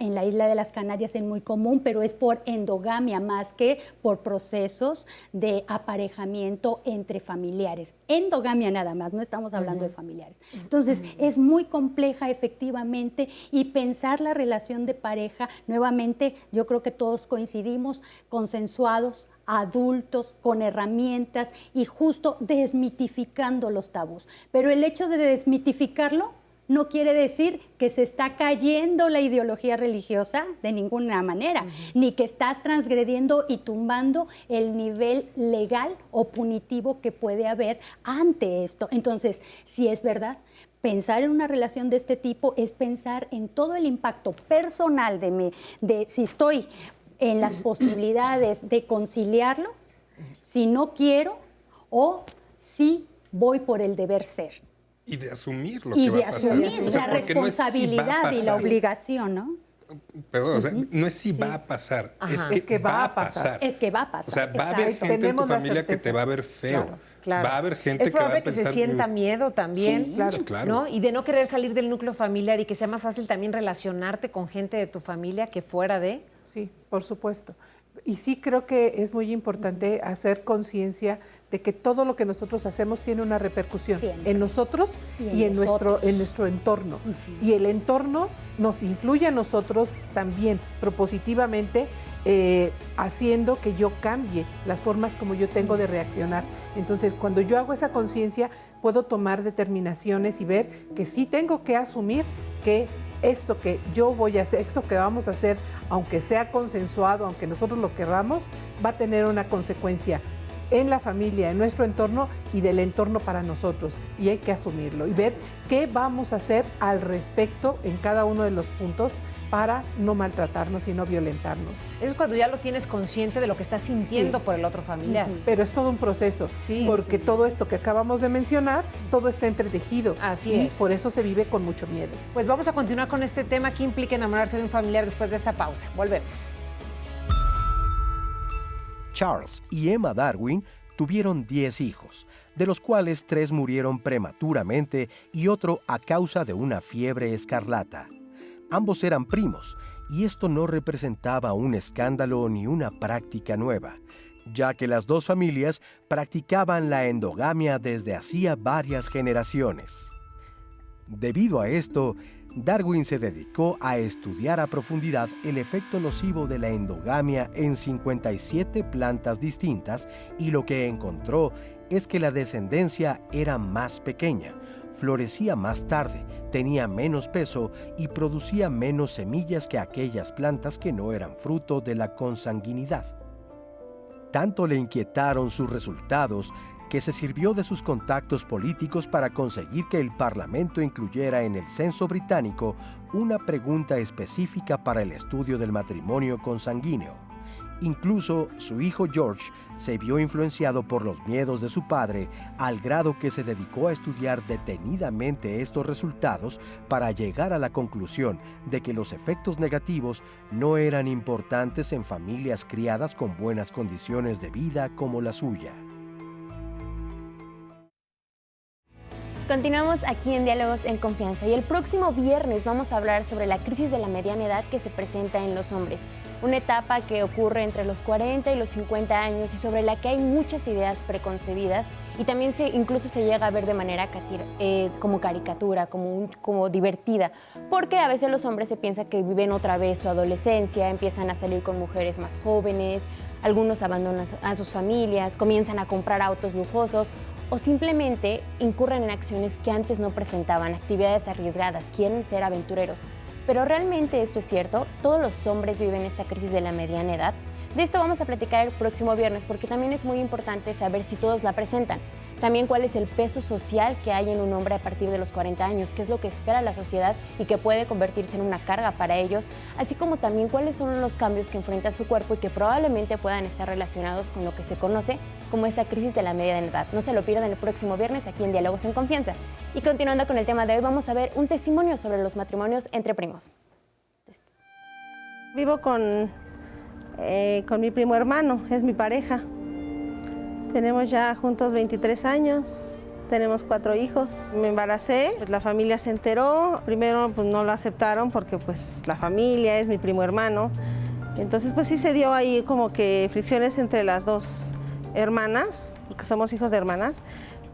en la isla de las Canarias es muy común, pero es por endogamia más que por procesos de aparejamiento entre familiares. Endogamia nada más, no estamos hablando de familiares. Entonces, es muy compleja efectivamente, y pensar la relación de pareja, nuevamente, yo creo que todos coincidimos, consensuados, adultos, con herramientas y justo desmitificando los tabús. Pero el hecho de desmitificarlo no quiere decir que se está cayendo la ideología religiosa de ninguna manera, ni que estás transgrediendo y tumbando el nivel legal o punitivo que puede haber ante esto. Entonces, si es verdad, pensar en una relación de este tipo es pensar en todo el impacto personal de si estoy en las posibilidades de conciliarlo, si no quiero o si voy por el deber ser. Y de asumir lo que va a pasar. Y de asumir la responsabilidad y la obligación, ¿no? Perdón, o sea, no es si va a pasar, es que va a pasar. Es que va a pasar. O sea, va a haber gente en tu familia que te va a ver feo. Claro. Va a haber gente que va a pensar... Es probable que se sienta miedo también, claro. ¿no? Y de no querer salir del núcleo familiar y que sea más fácil también relacionarte con gente de tu familia que fuera de... Sí, por supuesto. Y sí creo que es muy importante hacer conciencia de que todo lo que nosotros hacemos tiene una repercusión en nosotros y en nuestro entorno. Y el entorno nos influye a nosotros también propositivamente, haciendo que yo cambie las formas como yo tengo de reaccionar. Entonces, cuando yo hago esa conciencia, puedo tomar determinaciones y ver que sí tengo que asumir que esto que yo voy a hacer, esto que vamos a hacer, aunque sea consensuado, aunque nosotros lo querramos, va a tener una consecuencia en la familia, en nuestro entorno y del entorno para nosotros. Y hay que asumirlo y ver qué vamos a hacer al respecto en cada uno de los puntos para no maltratarnos y no violentarnos. Eso es cuando ya lo tienes consciente de lo que estás sintiendo por el otro familiar. Pero es todo un proceso, porque todo esto que acabamos de mencionar, todo está entretejido. Así es. Por eso se vive con mucho miedo. Pues vamos a continuar con este tema que implica enamorarse de un familiar después de esta pausa. Volvemos. Charles y Emma Darwin tuvieron 10 hijos, de los cuales 3 murieron prematuramente y otro a causa de una fiebre escarlata. Ambos eran primos, y esto no representaba un escándalo ni una práctica nueva, ya que las dos familias practicaban la endogamia desde hacía varias generaciones. Debido a esto, Darwin se dedicó a estudiar a profundidad el efecto nocivo de la endogamia en 57 plantas distintas, y lo que encontró es que la descendencia era más pequeña, florecía más tarde, tenía menos peso y producía menos semillas que aquellas plantas que no eran fruto de la consanguinidad. Tanto le inquietaron sus resultados que se sirvió de sus contactos políticos para conseguir que el Parlamento incluyera en el censo británico una pregunta específica para el estudio del matrimonio consanguíneo. Incluso su hijo George se vio influenciado por los miedos de su padre, al grado que se dedicó a estudiar detenidamente estos resultados para llegar a la conclusión de que los efectos negativos no eran importantes en familias criadas con buenas condiciones de vida como la suya. Continuamos aquí en Diálogos en Confianza y el próximo viernes vamos a hablar sobre la crisis de la mediana edad que se presenta en los hombres, una etapa que ocurre entre los 40 y los 50 años y sobre la que hay muchas ideas preconcebidas y también incluso se llega a ver de manera como caricatura, como divertida, porque a veces los hombres se piensa que viven otra vez su adolescencia, empiezan a salir con mujeres más jóvenes, algunos abandonan a sus familias, comienzan a comprar autos lujosos o simplemente incurren en acciones que antes no presentaban, actividades arriesgadas, quieren ser aventureros. Pero ¿realmente esto es cierto? ¿Todos los hombres viven esta crisis de la mediana edad? De esto vamos a platicar el próximo viernes porque también es muy importante saber si todos la presentan. También cuál es el peso social que hay en un hombre a partir de los 40 años, qué es lo que espera la sociedad y que puede convertirse en una carga para ellos, así como también cuáles son los cambios que enfrenta su cuerpo y que probablemente puedan estar relacionados con lo que se conoce como esta crisis de la mediana edad. No se lo pierdan el próximo viernes aquí en Diálogos en Confianza. Y continuando con el tema de hoy, vamos a ver un testimonio sobre los matrimonios entre primos. Vivo con mi primo hermano, es mi pareja. Tenemos ya juntos 23 años, tenemos 4 hijos. Me embaracé, pues la familia se enteró. Primero pues no lo aceptaron porque pues la familia es mi primo hermano. Entonces pues sí se dio ahí como que fricciones entre las 2 hermanas, porque somos hijos de hermanas.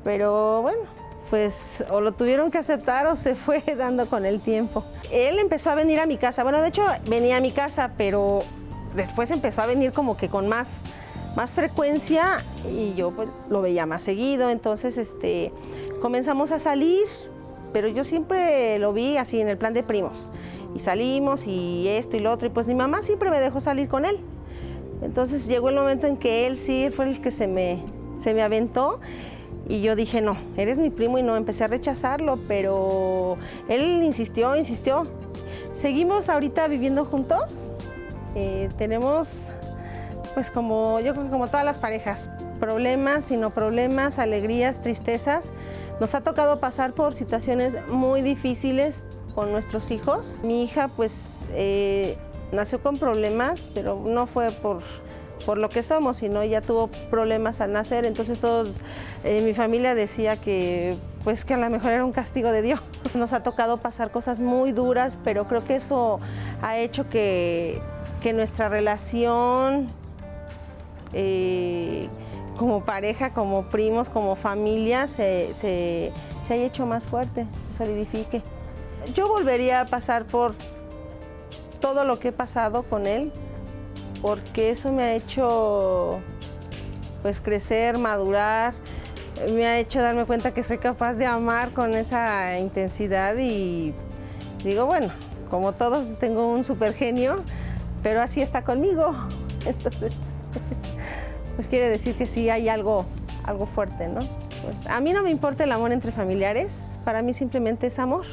Pero bueno, pues o lo tuvieron que aceptar o se fue dando con el tiempo. Él empezó a venir a mi casa. Bueno, de hecho venía a mi casa, pero después empezó a venir como que con más frecuencia y yo pues lo veía más seguido. Entonces comenzamos a salir, pero yo siempre lo vi así en el plan de primos. Y salimos y esto y lo otro, y pues mi mamá siempre me dejó salir con él. Entonces llegó el momento en que él sí fue el que se me aventó. Y yo dije, no, eres mi primo, y no, empecé a rechazarlo, pero él insistió. Seguimos ahorita viviendo juntos. Tenemos, pues yo creo que como todas las parejas, problemas y no problemas, alegrías, tristezas. Nos ha tocado pasar por situaciones muy difíciles con nuestros hijos. Mi hija, pues, nació con problemas, pero no fue por lo que somos, sino ella tuvo problemas al nacer. Entonces todos, mi familia decía que pues que a lo mejor era un castigo de Dios. Nos ha tocado pasar cosas muy duras, pero creo que eso ha hecho que nuestra relación como pareja, como primos, como familia, se haya hecho más fuerte, se solidifique. Yo volvería a pasar por todo lo que he pasado con él, porque eso me ha hecho pues crecer, madurar, me ha hecho darme cuenta que soy capaz de amar con esa intensidad. Y digo, bueno, como todos tengo un super genio, pero así está conmigo. Entonces, pues quiere decir que sí hay algo fuerte, ¿no? Pues a mí no me importa el amor entre familiares, para mí simplemente es amor.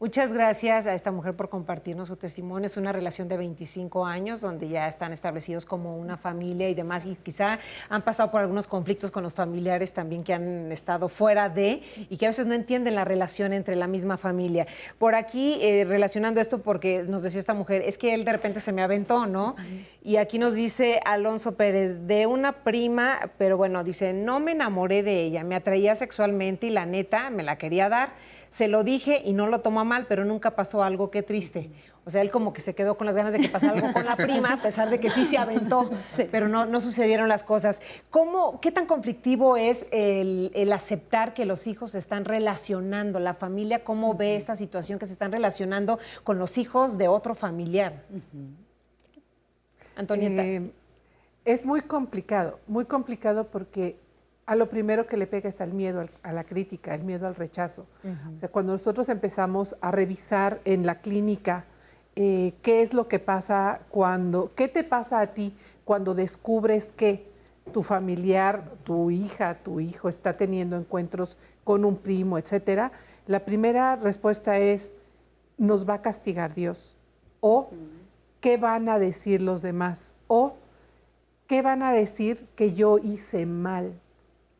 Muchas gracias a esta mujer por compartirnos su testimonio. Es una relación de 25 años donde ya están establecidos como una familia y demás, y quizá han pasado por algunos conflictos con los familiares también que han estado fuera de y que a veces no entienden la relación entre la misma familia. Por aquí, relacionando esto, porque nos decía esta mujer, es que él de repente se me aventó, ¿no? Y aquí nos dice Alonso Pérez, de una prima, pero bueno, dice, no me enamoré de ella, me atraía sexualmente y la neta me la quería dar. Se lo dije y no lo tomó mal, pero nunca pasó algo, qué triste. O sea, él como que se quedó con las ganas de que pasara algo con la prima, a pesar de que sí se aventó, pero no sucedieron las cosas. ¿Qué tan conflictivo es el aceptar que los hijos se están relacionando? La familia, ¿cómo ve esta situación que se están relacionando con los hijos de otro familiar? Antonieta. Es muy complicado porque a lo primero que le pega es al miedo, a la crítica, el miedo al rechazo. O sea, cuando nosotros empezamos a revisar en la clínica qué es lo que pasa qué te pasa a ti cuando descubres que tu familiar, tu hija, tu hijo está teniendo encuentros con un primo, etcétera, la primera respuesta es, nos va a castigar Dios, o ¿qué van a decir los demás? O ¿qué van a decir que yo hice mal?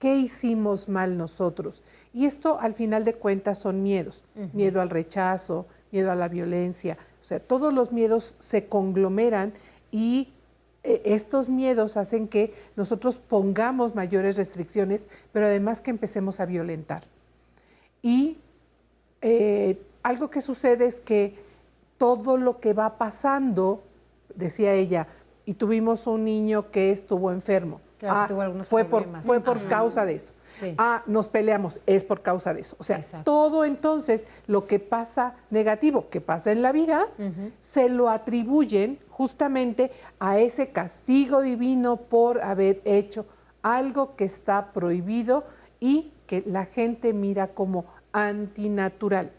¿Qué hicimos mal nosotros? Y esto, al final de cuentas, son miedos. Miedo al rechazo, miedo a la violencia. O sea, todos los miedos se conglomeran y estos miedos hacen que nosotros pongamos mayores restricciones, pero además que empecemos a violentar. Y algo que sucede es que todo lo que va pasando, decía ella, y tuvimos un niño que estuvo enfermo. Claro, tuvo algunos fue problemas. por causa de eso. Sí. Nos peleamos, es por causa de eso. O sea, exacto, todo entonces lo que pasa negativo, que pasa en la vida, se lo atribuyen justamente a ese castigo divino por haber hecho algo que está prohibido y que la gente mira como antinatural.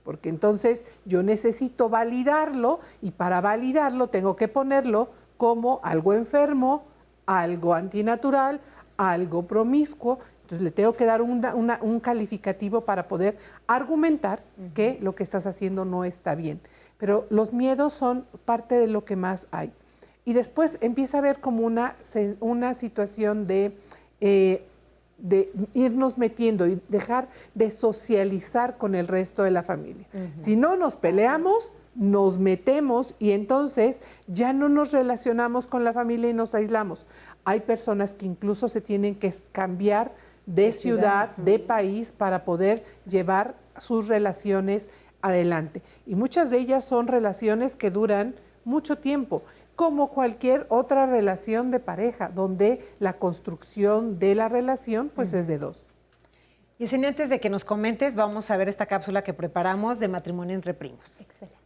Porque entonces yo necesito validarlo y para validarlo tengo que ponerlo como algo enfermo, algo antinatural, algo promiscuo. Entonces le tengo que dar un calificativo para poder argumentar que lo que estás haciendo no está bien. Pero los miedos son parte de lo que más hay. Y después empieza a haber como una situación de irnos metiendo y dejar de socializar con el resto de la familia. Si no nos peleamos, nos metemos y entonces ya no nos relacionamos con la familia y nos aislamos. Hay personas que incluso se tienen que cambiar de ciudad, de país, para poder llevar sus relaciones adelante. Y muchas de ellas son relaciones que duran mucho tiempo, como cualquier otra relación de pareja, donde la construcción de la relación pues es de dos. Yesenia, antes de que nos comentes, vamos a ver esta cápsula que preparamos de matrimonio entre primos. Excelente.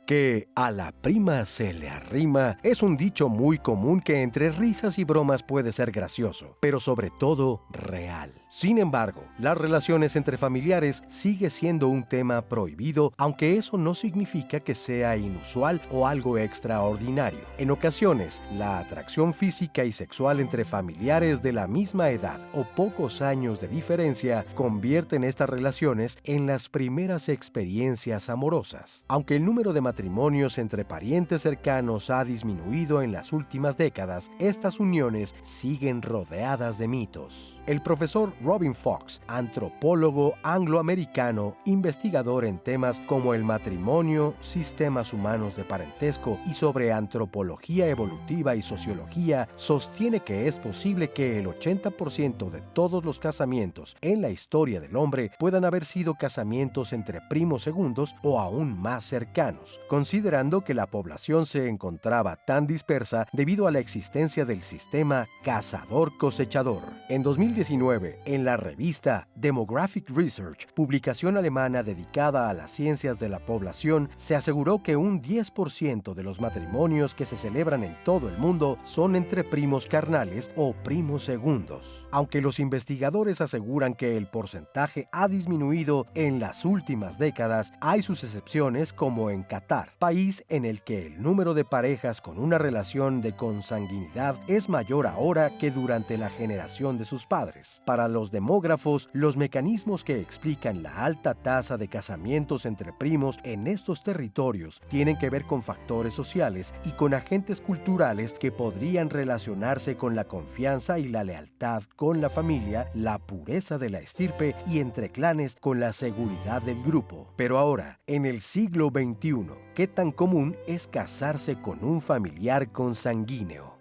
Que a la prima se le arrima es un dicho muy común que entre risas y bromas puede ser gracioso, pero sobre todo real. Sin embargo, las relaciones entre familiares sigue siendo un tema prohibido, aunque eso no significa que sea inusual o algo extraordinario. En ocasiones, la atracción física y sexual entre familiares de la misma edad o pocos años de diferencia convierten estas relaciones en las primeras experiencias amorosas. Aunque el número de matrimonios entre parientes cercanos ha disminuido en las últimas décadas, estas uniones siguen rodeadas de mitos. El profesor Robin Fox, antropólogo angloamericano, investigador en temas como el matrimonio, sistemas humanos de parentesco y sobre antropología evolutiva y sociología, sostiene que es posible que el 80% de todos los casamientos en la historia del hombre puedan haber sido casamientos entre primos segundos o aún más cercanos, considerando que la población se encontraba tan dispersa debido a la existencia del sistema cazador-cosechador. En 2019, en la revista Demographic Research, publicación alemana dedicada a las ciencias de la población, se aseguró que un 10% de los matrimonios que se celebran en todo el mundo son entre primos carnales o primos segundos. Aunque los investigadores aseguran que el porcentaje ha disminuido en las últimas décadas, hay sus excepciones, como en Qatar, país en el que el número de parejas con una relación de consanguinidad es mayor ahora que durante la generación de sus padres. Para los demógrafos, los mecanismos que explican la alta tasa de casamientos entre primos en estos territorios tienen que ver con factores sociales y con agentes culturales que podrían relacionarse con la confianza y la lealtad con la familia, la pureza de la estirpe y entre clanes con la seguridad del grupo. Pero ahora, en el siglo XXI, ¿qué tan común es casarse con un familiar consanguíneo?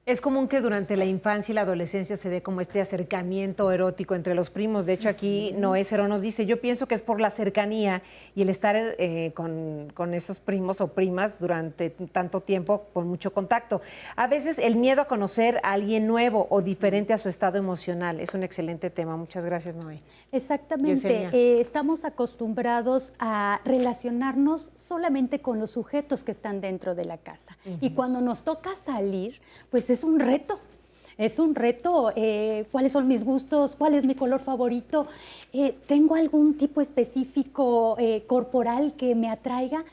Es común que durante la infancia y la adolescencia se dé como este acercamiento erótico entre los primos. De hecho, aquí Noé Cerón nos dice, yo pienso que es por la cercanía y el estar con esos primos o primas durante tanto tiempo, con mucho contacto. A veces el miedo a conocer a alguien nuevo o diferente a su estado emocional. Es un excelente tema. Muchas gracias, Noé. Exactamente. Estamos acostumbrados a relacionarnos solamente con los sujetos que están dentro de la casa. Y cuando nos toca salir, pues es un reto. Es un reto, cuáles son mis gustos, cuál es mi color favorito, tengo algún tipo específico corporal que me atraiga,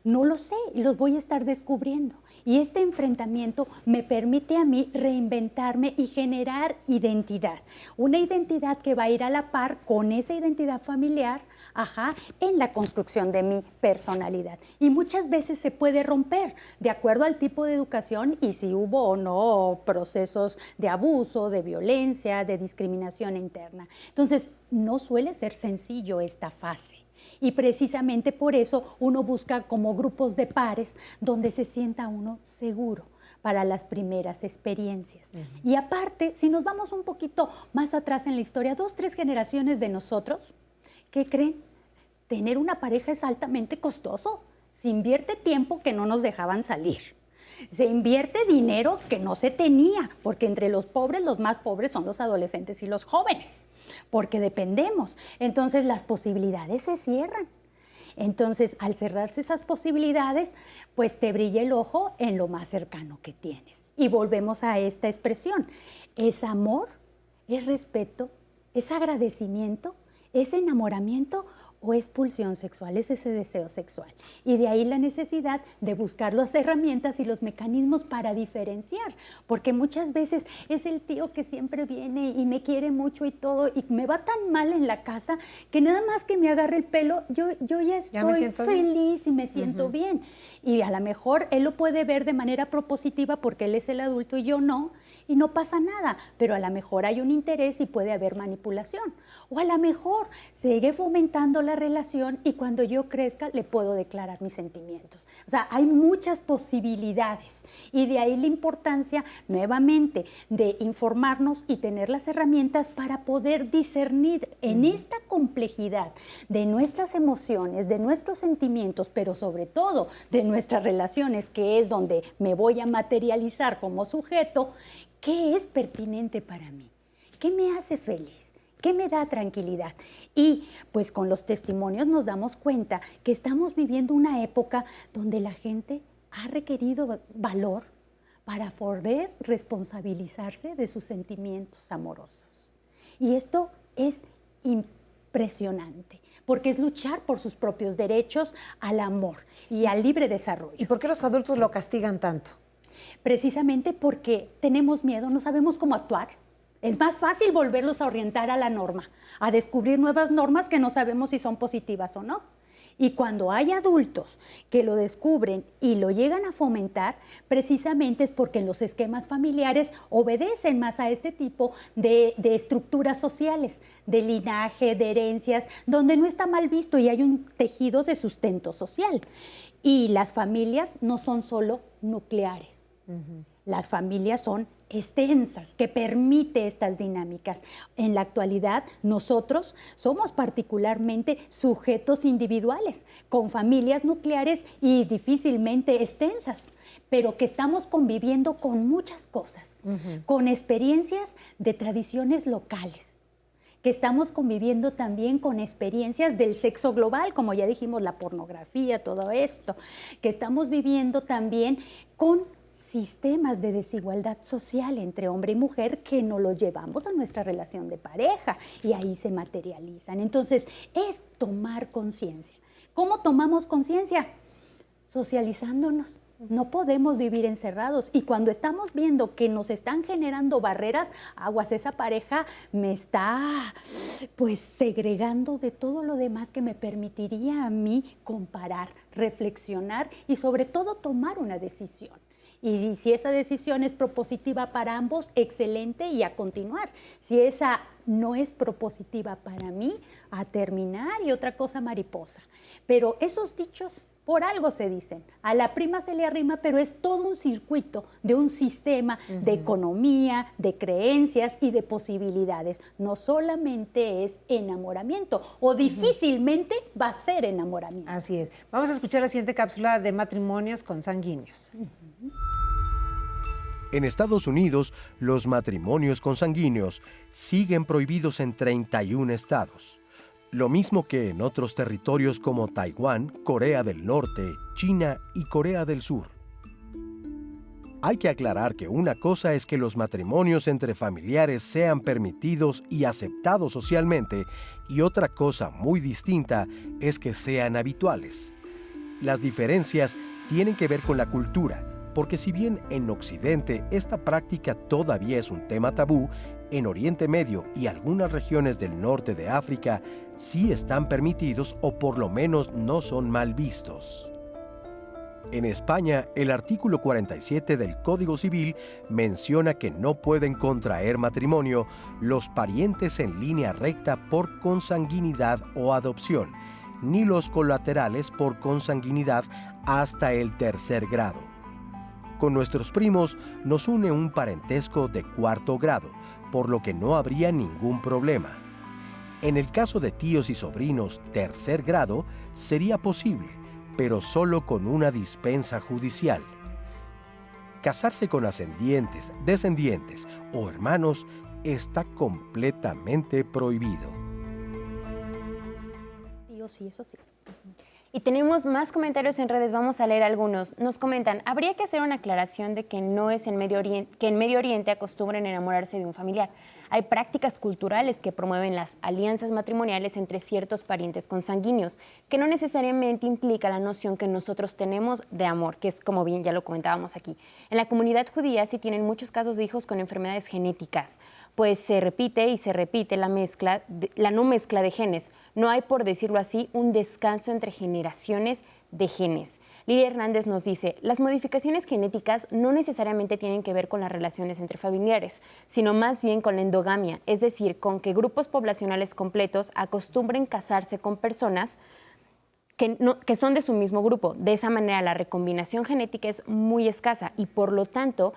no lo sé, los voy a estar descubriendo. Y este enfrentamiento me permite a mí reinventarme y generar identidad. Una identidad que va a ir a la par con esa identidad familiar, en la construcción de mi personalidad. Y muchas veces se puede romper de acuerdo al tipo de educación y si hubo o no procesos de abuso, de violencia, de discriminación interna. Entonces, no suele ser sencillo esta fase. Y precisamente por eso uno busca como grupos de pares donde se sienta uno seguro para las primeras experiencias. Y aparte, si nos vamos un poquito más atrás en la historia, 2, 3 generaciones de nosotros, ¿qué creen? Tener una pareja es altamente costoso. Se invierte tiempo que no nos dejaban salir. Se invierte dinero que no se tenía, porque entre los pobres, los más pobres son los adolescentes y los jóvenes, porque dependemos. Entonces las posibilidades se cierran. Entonces, al cerrarse esas posibilidades, pues te brilla el ojo en lo más cercano que tienes. Y volvemos a esta expresión. ¿Es amor? ¿Es respeto? ¿Es agradecimiento? ¿Es enamoramiento? ¿O es pulsión sexual? Es ese deseo sexual. Y de ahí la necesidad de buscar las herramientas y los mecanismos para diferenciar. Porque muchas veces es el tío que siempre viene y me quiere mucho y todo, y me va tan mal en la casa que nada más que me agarre el pelo, yo ya estoy feliz y me siento bien. Y a lo mejor él lo puede ver de manera propositiva porque él es el adulto y yo no, y no pasa nada. Pero a lo mejor hay un interés y puede haber manipulación. O a lo mejor sigue fomentando la relación y cuando yo crezca le puedo declarar mis sentimientos. O sea, hay muchas posibilidades Y de ahí la importancia, nuevamente, de informarnos y tener las herramientas para poder discernir en esta complejidad de nuestras emociones, de nuestros sentimientos, pero sobre todo de nuestras relaciones, que es donde me voy a materializar como sujeto, ¿qué es pertinente para mí? ¿Qué me hace feliz? ¿Qué me da tranquilidad? Y pues con los testimonios nos damos cuenta que estamos viviendo una época donde la gente ha requerido valor para poder responsabilizarse de sus sentimientos amorosos. Y esto es impresionante, porque es luchar por sus propios derechos al amor y al libre desarrollo. ¿Y por qué los adultos lo castigan tanto? Precisamente porque tenemos miedo, no sabemos cómo actuar. Es más fácil volverlos a orientar a la norma, a descubrir nuevas normas que no sabemos si son positivas o no. Y cuando hay adultos que lo descubren y lo llegan a fomentar, precisamente es porque en los esquemas familiares obedecen más a este tipo de estructuras sociales, de linaje, de herencias, donde no está mal visto y hay un tejido de sustento social. Y las familias no son solo nucleares. Las familias son extensas, que permite estas dinámicas. En la actualidad, nosotros somos particularmente sujetos individuales, con familias nucleares y difícilmente extensas, pero que estamos conviviendo con muchas cosas, con experiencias de tradiciones locales, que estamos conviviendo también con experiencias del sexo global, como ya dijimos, la pornografía, todo esto, que estamos viviendo también con sistemas de desigualdad social entre hombre y mujer que nos los llevamos a nuestra relación de pareja y ahí se materializan. Entonces, es tomar conciencia. ¿Cómo tomamos conciencia? Socializándonos. No podemos vivir encerrados y cuando estamos viendo que nos están generando barreras, aguas, esa pareja me está pues segregando de todo lo demás que me permitiría a mí comparar, reflexionar y sobre todo tomar una decisión. Y si esa decisión es propositiva para ambos, excelente y a continuar. Si esa no es propositiva para mí, a terminar y otra cosa mariposa. Pero esos dichos por algo se dicen. A la prima se le arrima, pero es todo un circuito de un sistema de economía, de creencias y de posibilidades. No solamente es enamoramiento o difícilmente va a ser enamoramiento. Así es. Vamos a escuchar la siguiente cápsula de matrimonios consanguíneos. En Estados Unidos, los matrimonios consanguíneos siguen prohibidos en 31 estados. Lo mismo que en otros territorios como Taiwán, Corea del Norte, China y Corea del Sur. Hay que aclarar que una cosa es que los matrimonios entre familiares sean permitidos y aceptados socialmente y otra cosa muy distinta es que sean habituales. Las diferencias tienen que ver con la cultura, porque si bien en Occidente esta práctica todavía es un tema tabú, en Oriente Medio y algunas regiones del norte de África sí están permitidos o por lo menos no son mal vistos. En España, el artículo 47 del Código Civil menciona que no pueden contraer matrimonio los parientes en línea recta por consanguinidad o adopción, ni los colaterales por consanguinidad hasta el tercer grado. Con nuestros primos nos une un parentesco de cuarto grado, por lo que no habría ningún problema. En el caso de tíos y sobrinos tercer grado, sería posible, pero solo con una dispensa judicial. Casarse con ascendientes, descendientes o hermanos está completamente prohibido. Sí, eso sí. Y tenemos más comentarios en redes, vamos a leer algunos. Nos comentan, habría que hacer una aclaración de que no es que en Medio Oriente acostumbren enamorarse de un familiar. Hay prácticas culturales que promueven las alianzas matrimoniales entre ciertos parientes consanguíneos, que no necesariamente implica la noción que nosotros tenemos de amor, que es como bien ya lo comentábamos aquí. En la comunidad judía sí tienen muchos casos de hijos con enfermedades genéticas, pues se repite la no mezcla de genes. No hay, por decirlo así, un descanso entre generaciones de genes. Lidia Hernández nos dice, las modificaciones genéticas no necesariamente tienen que ver con las relaciones entre familiares, sino más bien con la endogamia, es decir, con que grupos poblacionales completos acostumbren casarse con personas que son de su mismo grupo. De esa manera, la recombinación genética es muy escasa y, por lo tanto,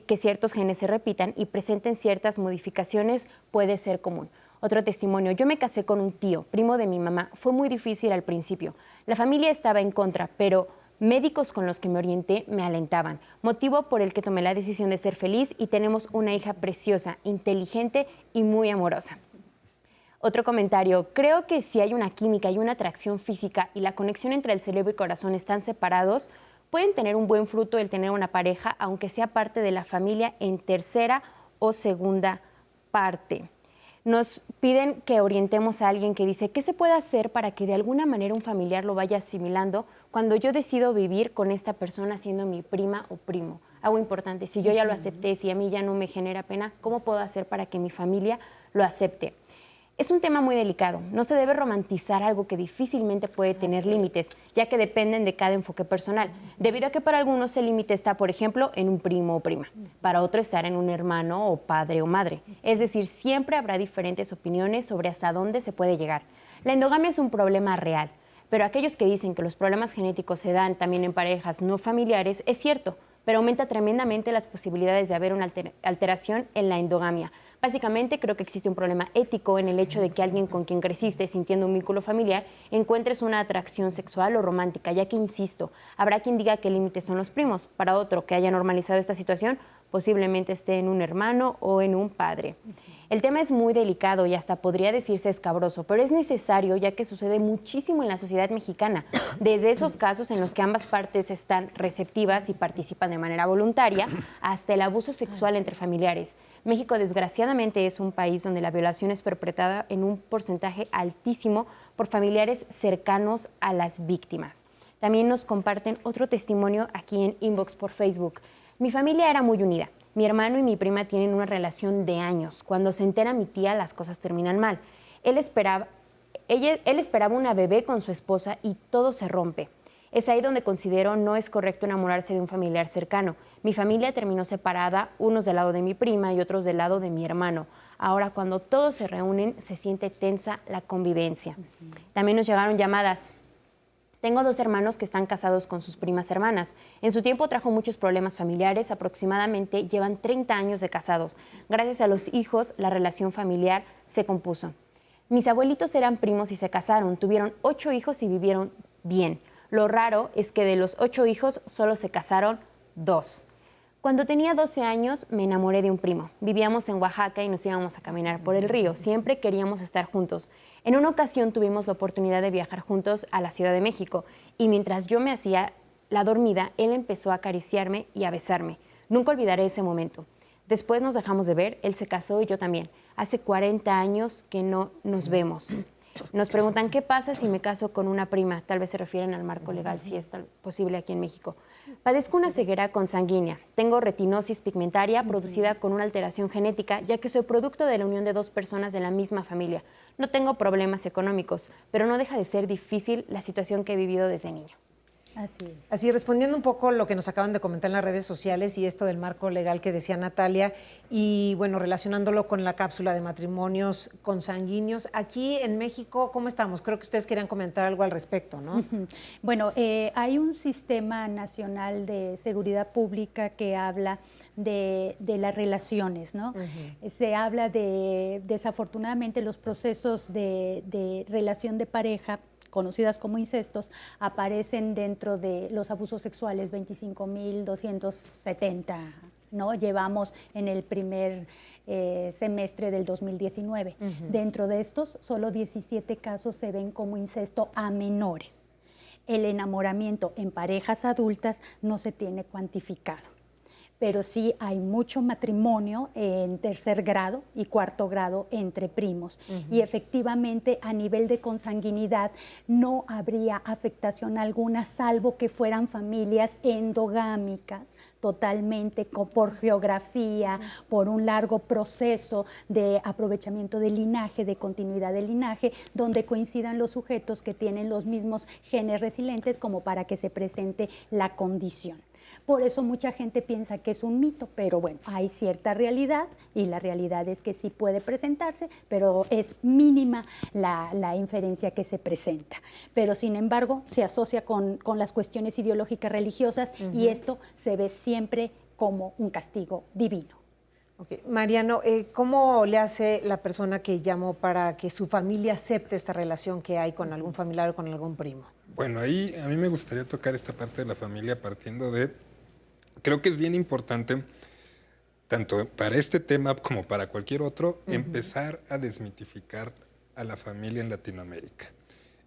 que ciertos genes se repitan y presenten ciertas modificaciones puede ser común. Otro testimonio: yo me casé con un tío, primo de mi mamá. Fue muy difícil al principio. La familia estaba en contra, pero médicos con los que me orienté me alentaban, motivo por el que tomé la decisión de ser feliz, y tenemos una hija preciosa, inteligente y muy amorosa. Otro comentario: creo que si hay una química y una atracción física y la conexión entre el cerebro y corazón están separados, pueden tener un buen fruto el tener una pareja, aunque sea parte de la familia en tercera o segunda parte. Nos piden que orientemos a alguien que dice: ¿qué se puede hacer para que de alguna manera un familiar lo vaya asimilando cuando yo decido vivir con esta persona siendo mi prima o primo? Algo importante: si yo ya lo acepté, si a mí ya no me genera pena, ¿cómo puedo hacer para que mi familia lo acepte? Es un tema muy delicado. No se debe romantizar algo que difícilmente puede tener límites, ya que dependen de cada enfoque personal, debido a que para algunos el límite está, por ejemplo, en un primo o prima, para otro estar en un hermano o padre o madre. Es decir, siempre habrá diferentes opiniones sobre hasta dónde se puede llegar. La endogamia es un problema real, pero aquellos que dicen que los problemas genéticos se dan también en parejas no familiares, es cierto, pero aumenta tremendamente las posibilidades de haber una alteración en la endogamia. Básicamente, creo que existe un problema ético en el hecho de que alguien con quien creciste sintiendo un vínculo familiar encuentres una atracción sexual o romántica, ya que, insisto, habrá quien diga que el límite son los primos. Para otro que haya normalizado esta situación, posiblemente esté en un hermano o en un padre. El tema es muy delicado y hasta podría decirse escabroso, pero es necesario, ya que sucede muchísimo en la sociedad mexicana, desde esos casos en los que ambas partes están receptivas y participan de manera voluntaria, hasta el abuso sexual entre familiares. México, desgraciadamente, es un país donde la violación es perpetrada en un porcentaje altísimo por familiares cercanos a las víctimas. También nos comparten otro testimonio aquí en inbox por Facebook. Mi familia era muy unida. Mi hermano y mi prima tienen una relación de años. Cuando se entera mi tía, las cosas terminan mal. Él esperaba una bebé con su esposa y todo se rompe. Es ahí donde considero no es correcto enamorarse de un familiar cercano. Mi familia terminó separada, unos del lado de mi prima y otros del lado de mi hermano. Ahora, cuando todos se reúnen, se siente tensa la convivencia. También nos llegaron llamadas. Tengo 2 hermanos que están casados con sus primas hermanas. En su tiempo trajo muchos problemas familiares, aproximadamente llevan 30 años de casados. Gracias a los hijos, la relación familiar se compuso. Mis abuelitos eran primos y se casaron, tuvieron 8 hijos y vivieron bien. Lo raro es que de los 8 hijos solo se casaron 2. Cuando tenía 12 años me enamoré de un primo. Vivíamos en Oaxaca y nos íbamos a caminar por el río. Siempre queríamos estar juntos. En una ocasión tuvimos la oportunidad de viajar juntos a la Ciudad de México y mientras yo me hacía la dormida, él empezó a acariciarme y a besarme. Nunca olvidaré ese momento. Después nos dejamos de ver, él se casó y yo también. Hace 40 años que no nos vemos. Nos preguntan, ¿qué pasa si me caso con una prima? Tal vez se refieren al marco legal, si es posible aquí en México. Padezco una ceguera consanguínea. Tengo retinosis pigmentaria producida con una alteración genética, ya que soy producto de la unión de 2 personas de la misma familia. No tengo problemas económicos, pero no deja de ser difícil la situación que he vivido desde niño. Así es. Así, respondiendo un poco lo que nos acaban de comentar en las redes sociales y esto del marco legal que decía Natalia, y bueno, relacionándolo con la cápsula de matrimonios consanguíneos, aquí en México, ¿cómo estamos? Creo que ustedes querían comentar algo al respecto, ¿no? Bueno, hay un sistema nacional de seguridad pública que habla de las relaciones, ¿no? Se habla de, desafortunadamente, los procesos de relación de pareja conocidas como incestos, aparecen dentro de los abusos sexuales 25,270, ¿no? Llevamos en el primer semestre del 2019. Dentro de estos, solo 17 casos se ven como incesto a menores. El enamoramiento en parejas adultas no se tiene cuantificado, pero sí hay mucho matrimonio en 3er grado y 4º grado entre primos. Y efectivamente, a nivel de consanguinidad, no habría afectación alguna, salvo que fueran familias endogámicas, totalmente por geografía, por un largo proceso de aprovechamiento del linaje, de continuidad del linaje, donde coincidan los sujetos que tienen los mismos genes resilientes como para que se presente la condición. Por eso mucha gente piensa que es un mito, pero bueno, hay cierta realidad y la realidad es que sí puede presentarse, pero es mínima la inferencia que se presenta. Pero sin embargo, se asocia con las cuestiones ideológicas religiosas y esto se ve siempre como un castigo divino. Okay. Mariano, ¿cómo le hace la persona que llamó para que su familia acepte esta relación que hay con algún familiar o con algún primo? Bueno, ahí a mí me gustaría tocar esta parte de la familia partiendo de, creo que es bien importante, tanto para este tema como para cualquier otro, empezar a desmitificar a la familia en Latinoamérica.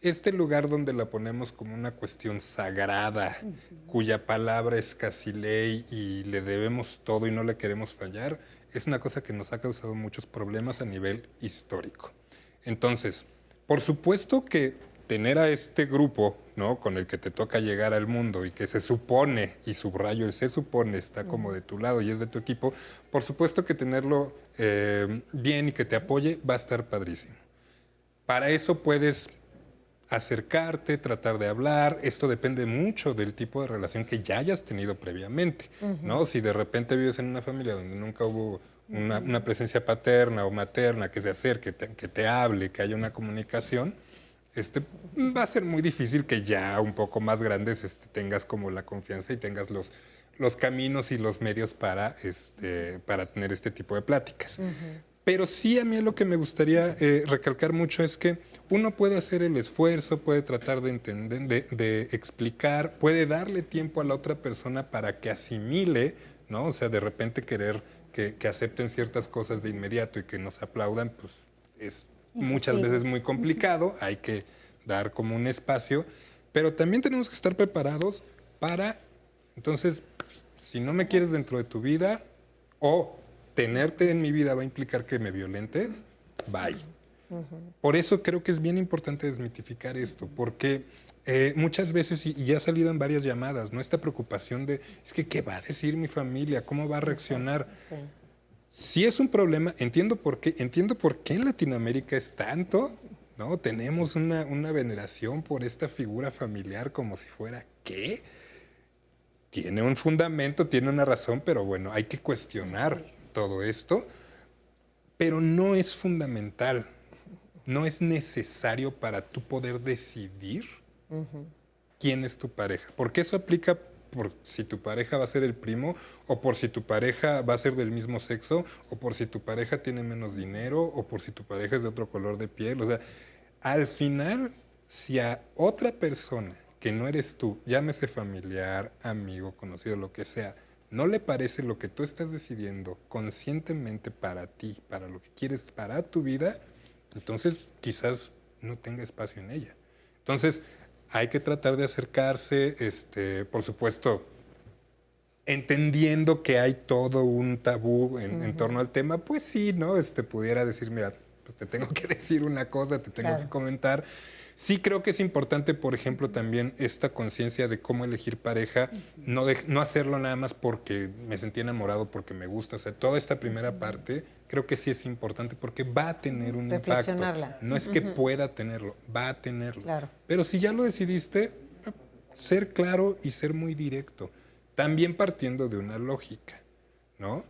Este lugar donde la ponemos como una cuestión sagrada, cuya palabra es casi ley y le debemos todo y no le queremos fallar, es una cosa que nos ha causado muchos problemas a nivel histórico. Entonces, por supuesto que tener a este grupo, ¿no?, con el que te toca llegar al mundo y que se supone, y subrayo el se supone, está como de tu lado y es de tu equipo, por supuesto que tenerlo bien y que te apoye va a estar padrísimo. Para eso puedes acercarte, tratar de hablar. Esto depende mucho del tipo de relación que ya hayas tenido previamente, ¿no? Si de repente vives en una familia donde nunca hubo una presencia paterna o materna que se acerque, que te hable, que haya una comunicación, va a ser muy difícil que ya un poco más grandes tengas como la confianza y tengas los caminos y los medios para tener este tipo de pláticas. Pero sí, a mí lo que me gustaría recalcar mucho es que uno puede hacer el esfuerzo, puede tratar de entender, de explicar, puede darle tiempo a la otra persona para que asimile, ¿no? O sea, de repente querer que acepten ciertas cosas de inmediato y que nos aplaudan, pues es muchas veces muy complicado, hay que dar como un espacio, pero también tenemos que estar preparados para, entonces, si no me quieres dentro de tu vida o tenerte en mi vida va a implicar que me violentes, bye. Por eso creo que es bien importante desmitificar esto, porque muchas veces, y ya ha salido en varias llamadas, ¿no?, esta preocupación de, es que ¿qué va a decir mi familia? ¿Cómo va a reaccionar? Sí. Si es un problema, entiendo por qué en Latinoamérica es tanto, ¿no? Tenemos una veneración por esta figura familiar como si fuera, ¿qué? Tiene un fundamento, tiene una razón, pero bueno, hay que cuestionar todo esto, pero no es fundamental, no es necesario para tú poder decidir quién es tu pareja, porque eso aplica por si tu pareja va a ser el primo, o por si tu pareja va a ser del mismo sexo, o por si tu pareja tiene menos dinero, o por si tu pareja es de otro color de piel. O sea, al final, si a otra persona que no eres tú, llámese familiar, amigo, conocido, lo que sea, no le parece lo que tú estás decidiendo conscientemente para ti, para lo que quieres, para tu vida, entonces quizás no tenga espacio en ella. Entonces, hay que tratar de acercarse, por supuesto, entendiendo que hay todo un tabú en torno al tema, pues sí, ¿no? Pudiera decir, mira, pues te tengo que decir una cosa, te tengo que comentar. Sí creo que es importante, por ejemplo, también esta conciencia de cómo elegir pareja, no hacerlo nada más porque me sentí enamorado, porque me gusta. O sea, toda esta primera parte creo que sí es importante porque va a tener un impacto. No es que pueda tenerlo, va a tenerlo. Claro. Pero si ya lo decidiste, ser claro y ser muy directo. También partiendo de una lógica, ¿no?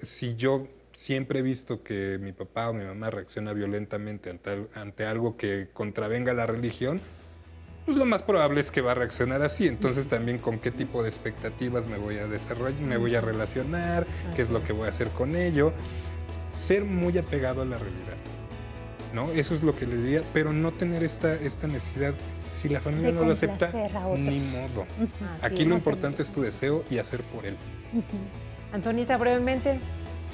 Si yo siempre he visto que mi papá o mi mamá reacciona violentamente ante algo que contravenga la religión, pues lo más probable es que va a reaccionar así. Entonces también con qué tipo de expectativas me voy a desarrollar, me voy a relacionar, qué es lo que voy a hacer con ello. Ser muy apegado a la realidad, ¿no? Eso es lo que le diría, pero no tener esta necesidad. Si la familia no lo acepta, ni modo. Aquí lo importante es tu deseo y hacer por él. Antonieta, brevemente.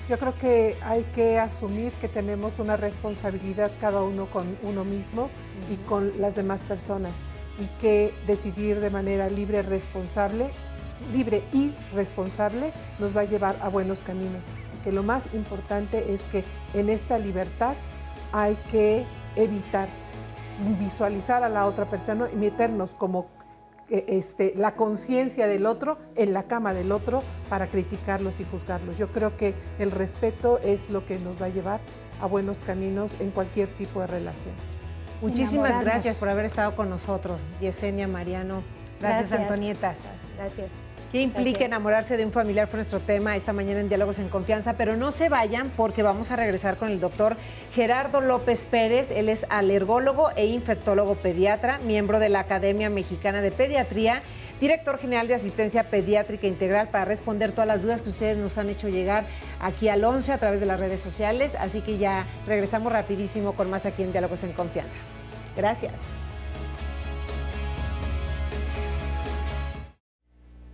Yo creo que hay que asumir que tenemos una responsabilidad cada uno con uno mismo y con las demás personas, y que decidir de manera libre y responsable nos va a llevar a buenos caminos. Que lo más importante es que en esta libertad hay que evitar visualizar a la otra persona y meternos como la conciencia del otro en la cama del otro para criticarlos y juzgarlos. Yo creo que el respeto es lo que nos va a llevar a buenos caminos en cualquier tipo de relación. Muchísimas gracias por haber estado con nosotros, Yesenia, Mariano. Gracias, Antonieta. Gracias. ¿Qué implica enamorarse de un familiar? Fue nuestro tema esta mañana en Diálogos en Confianza, pero no se vayan porque vamos a regresar con el doctor Gerardo López Pérez. Él es alergólogo e infectólogo pediatra, miembro de la Academia Mexicana de Pediatría, director general de Asistencia Pediátrica Integral, para responder todas las dudas que ustedes nos han hecho llegar aquí al 11 a través de las redes sociales. Así que ya regresamos rapidísimo con más aquí en Diálogos en Confianza. Gracias.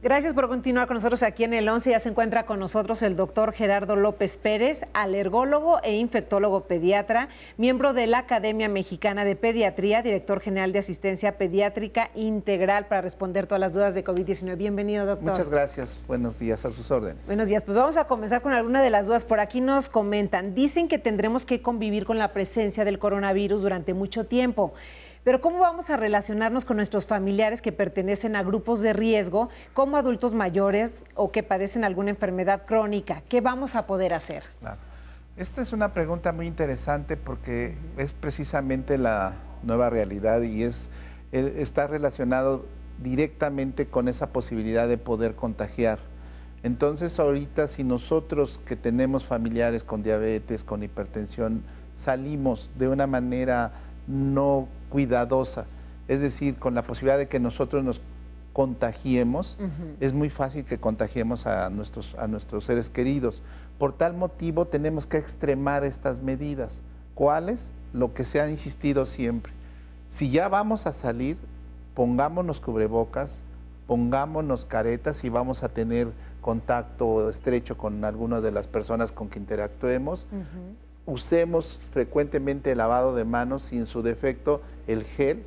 Gracias por continuar con nosotros aquí en el 11. Ya se encuentra con nosotros el doctor Gerardo López Pérez, alergólogo e infectólogo pediatra, miembro de la Academia Mexicana de Pediatría, director general de Asistencia Pediátrica Integral, para responder todas las dudas de COVID-19. Bienvenido, doctor. Muchas gracias. Buenos días, a sus órdenes. Buenos días. Pues vamos a comenzar con alguna de las dudas. Por aquí nos comentan, dicen que tendremos que convivir con la presencia del coronavirus durante mucho tiempo. Pero ¿cómo vamos a relacionarnos con nuestros familiares que pertenecen a grupos de riesgo, como adultos mayores o que padecen alguna enfermedad crónica? ¿Qué vamos a poder hacer? Claro. Esta es una pregunta muy interesante porque es precisamente la nueva realidad y está relacionado directamente con esa posibilidad de poder contagiar. Entonces, ahorita, si nosotros que tenemos familiares con diabetes, con hipertensión, salimos de una manera no cuidadosa, es decir, con la posibilidad de que nosotros nos contagiemos, es muy fácil que contagiemos a nuestros seres queridos. Por tal motivo tenemos que extremar estas medidas. ¿Cuáles? Lo que se ha insistido siempre. Si ya vamos a salir, pongámonos cubrebocas, pongámonos caretas y vamos a tener contacto estrecho con alguna de las personas con que interactuemos. Usemos frecuentemente el lavado de manos y en su defecto el gel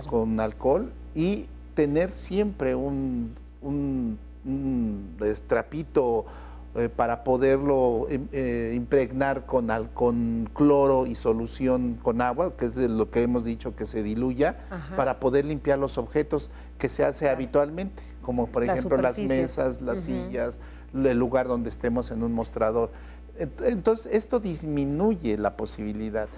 con alcohol y tener siempre un trapito para poderlo impregnar con cloro y solución con agua, que es de lo que hemos dicho que se diluya, para poder limpiar los objetos que se hace habitualmente, como por ejemplo las mesas, las sillas, el lugar donde estemos en un mostrador. Entonces, esto disminuye la posibilidad